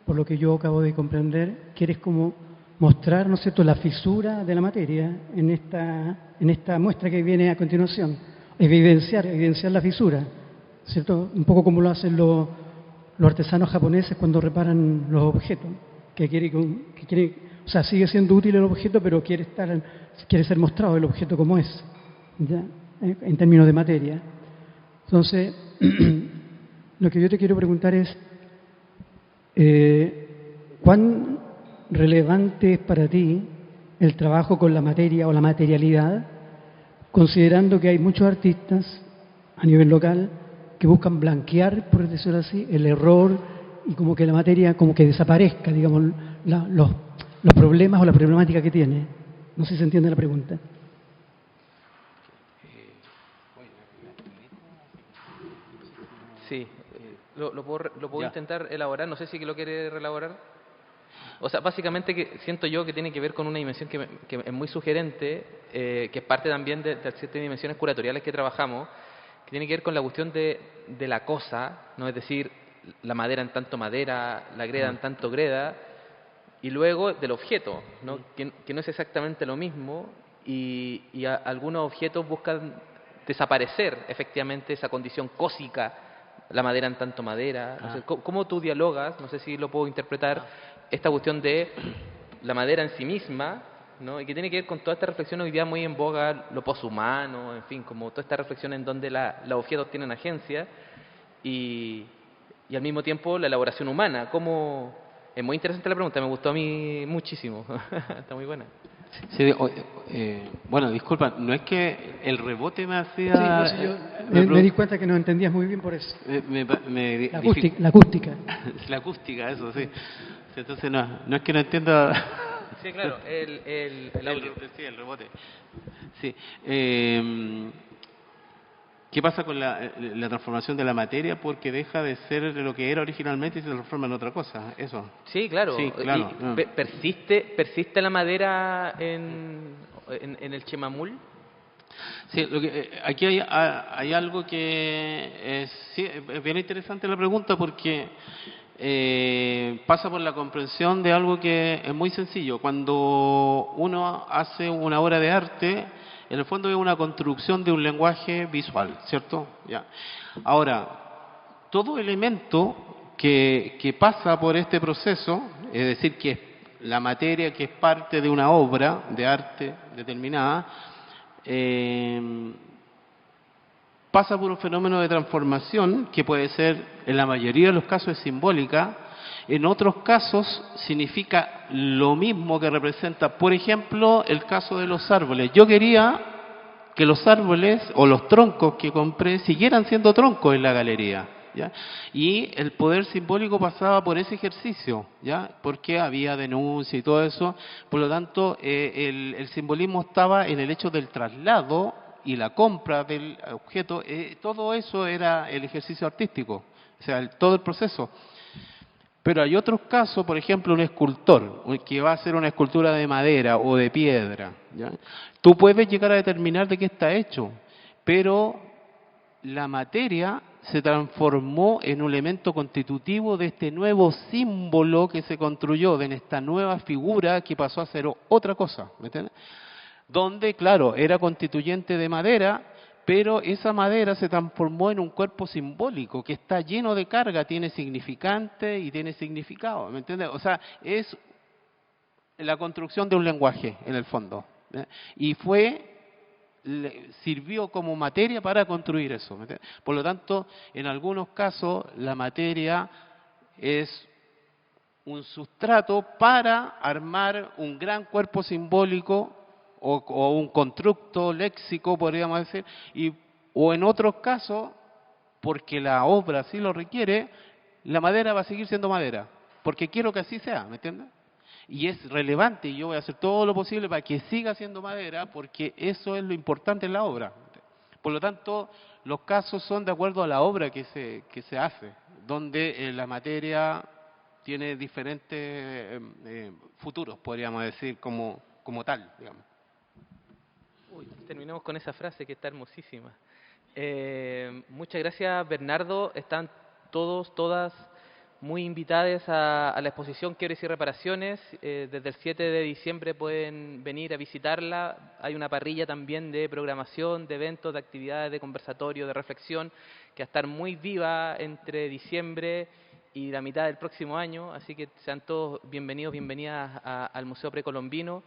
por lo que yo acabo de comprender, quieres como mostrar, ¿no es cierto?, la fisura de la materia en esta muestra que viene a continuación, evidenciar la fisura, ¿cierto? Un poco como lo hacen los artesanos japoneses cuando reparan los objetos, que quiere, o sea, sigue siendo útil el objeto, pero quiere ser mostrado el objeto como es, ¿ya? En términos de materia. Entonces, lo que yo te quiero preguntar es, ¿cuán relevante es para ti el trabajo con la materia o la materialidad, considerando que hay muchos artistas a nivel local que buscan blanquear, por decirlo así, el error y como que la materia como que desaparezca, digamos, los problemas o la problemática que tiene? No sé si se entiende la pregunta. Sí, lo puedo intentar elaborar, no sé si lo quiere reelaborar. O sea, básicamente que siento yo que tiene que ver con una dimensión que es muy sugerente, que es parte también de ciertas dimensiones curatoriales que trabajamos, que tiene que ver con la cuestión de la cosa, ¿no? Es decir, la madera en tanto madera, la greda en tanto greda, y luego del objeto, ¿no? Que no es exactamente lo mismo, y algunos objetos buscan desaparecer efectivamente esa condición cósica, la madera en tanto madera. No sé, ¿cómo tú dialogas? No sé si lo puedo interpretar, esta cuestión de la madera en sí misma, ¿no? Y que tiene que ver con toda esta reflexión hoy día muy en boga, lo poshumano, en fin, como toda esta reflexión en donde los objetos tienen agencia y al mismo tiempo la elaboración humana. ¿Cómo? Es muy interesante la pregunta, me gustó a mí muchísimo. Está muy buena. Sí, bueno, disculpa, no es que el rebote me hacía... Sí, no sé, yo me di cuenta que no entendías muy bien por eso. La acústica. La acústica, eso, sí. Entonces no es que no entienda... Sí, claro, el audio. Sí, el rebote. Sí. ¿Qué pasa con la transformación de la materia? Porque deja de ser lo que era originalmente y se transforma en otra cosa, eso. Sí, claro. Sí, claro. ¿Persiste la madera en el chemamul? Sí, aquí hay algo que sí, es bien interesante la pregunta porque pasa por la comprensión de algo que es muy sencillo. Cuando uno hace una obra de arte, en el fondo es una construcción de un lenguaje visual, ¿cierto? Ya. Ahora, todo elemento que pasa por este proceso, es decir, que la materia que es parte de una obra de arte determinada, pasa por un fenómeno de transformación que puede ser, en la mayoría de los casos, es simbólica, en otros casos significa lo mismo que representa, por ejemplo, el caso de los árboles. Yo quería que los árboles o los troncos que compré siguieran siendo troncos en la galería, ¿ya? Y el poder simbólico pasaba por ese ejercicio, ¿ya? Porque había denuncia y todo eso. Por lo tanto, el simbolismo estaba en el hecho del traslado y la compra del objeto. Todo eso era el ejercicio artístico, o sea, todo el proceso. Pero hay otros casos, por ejemplo, un escultor que va a hacer una escultura de madera o de piedra, ¿ya? Tú puedes llegar a determinar de qué está hecho, pero la materia se transformó en un elemento constitutivo de este nuevo símbolo que se construyó, de esta nueva figura que pasó a ser otra cosa, ¿me entiendes? Donde, claro, era constituyente de madera, pero esa madera se transformó en un cuerpo simbólico que está lleno de carga, tiene significante y tiene significado, ¿me entiendes? O sea, es la construcción de un lenguaje, en el fondo, ¿eh? Y sirvió como materia para construir eso, ¿me entiendes? Por lo tanto, en algunos casos, la materia es un sustrato para armar un gran cuerpo simbólico o un constructo léxico, podríamos decir, o en otros casos, porque la obra así lo requiere, la madera va a seguir siendo madera, porque quiero que así sea, ¿me entiendes? Y es relevante, y yo voy a hacer todo lo posible para que siga siendo madera, porque eso es lo importante en la obra. Por lo tanto, los casos son de acuerdo a la obra que se hace, donde la materia tiene diferentes futuros, podríamos decir, como tal, digamos. Uy, terminemos con esa frase que está hermosísima. Muchas gracias, Bernardo. Están todas muy invitadas a la exposición Quiebres y Reparaciones. Desde el 7 de diciembre pueden venir a visitarla. Hay una parrilla también de programación, de eventos, de actividades, de conversatorio, de reflexión, que va a estar muy viva entre diciembre y la mitad del próximo año. Así que sean todos bienvenidos, bienvenidas al Museo Precolombino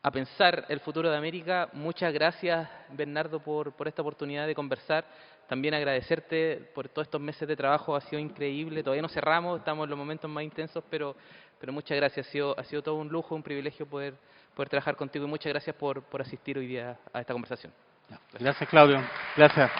a pensar el futuro de América. Muchas gracias, Bernardo, por esta oportunidad de conversar. También agradecerte por todos estos meses de trabajo, ha sido increíble. Todavía no cerramos, estamos en los momentos más intensos, pero muchas gracias. Ha sido todo un lujo, un privilegio poder trabajar contigo, y muchas gracias por asistir hoy día a esta conversación. Gracias, Claudio. Gracias.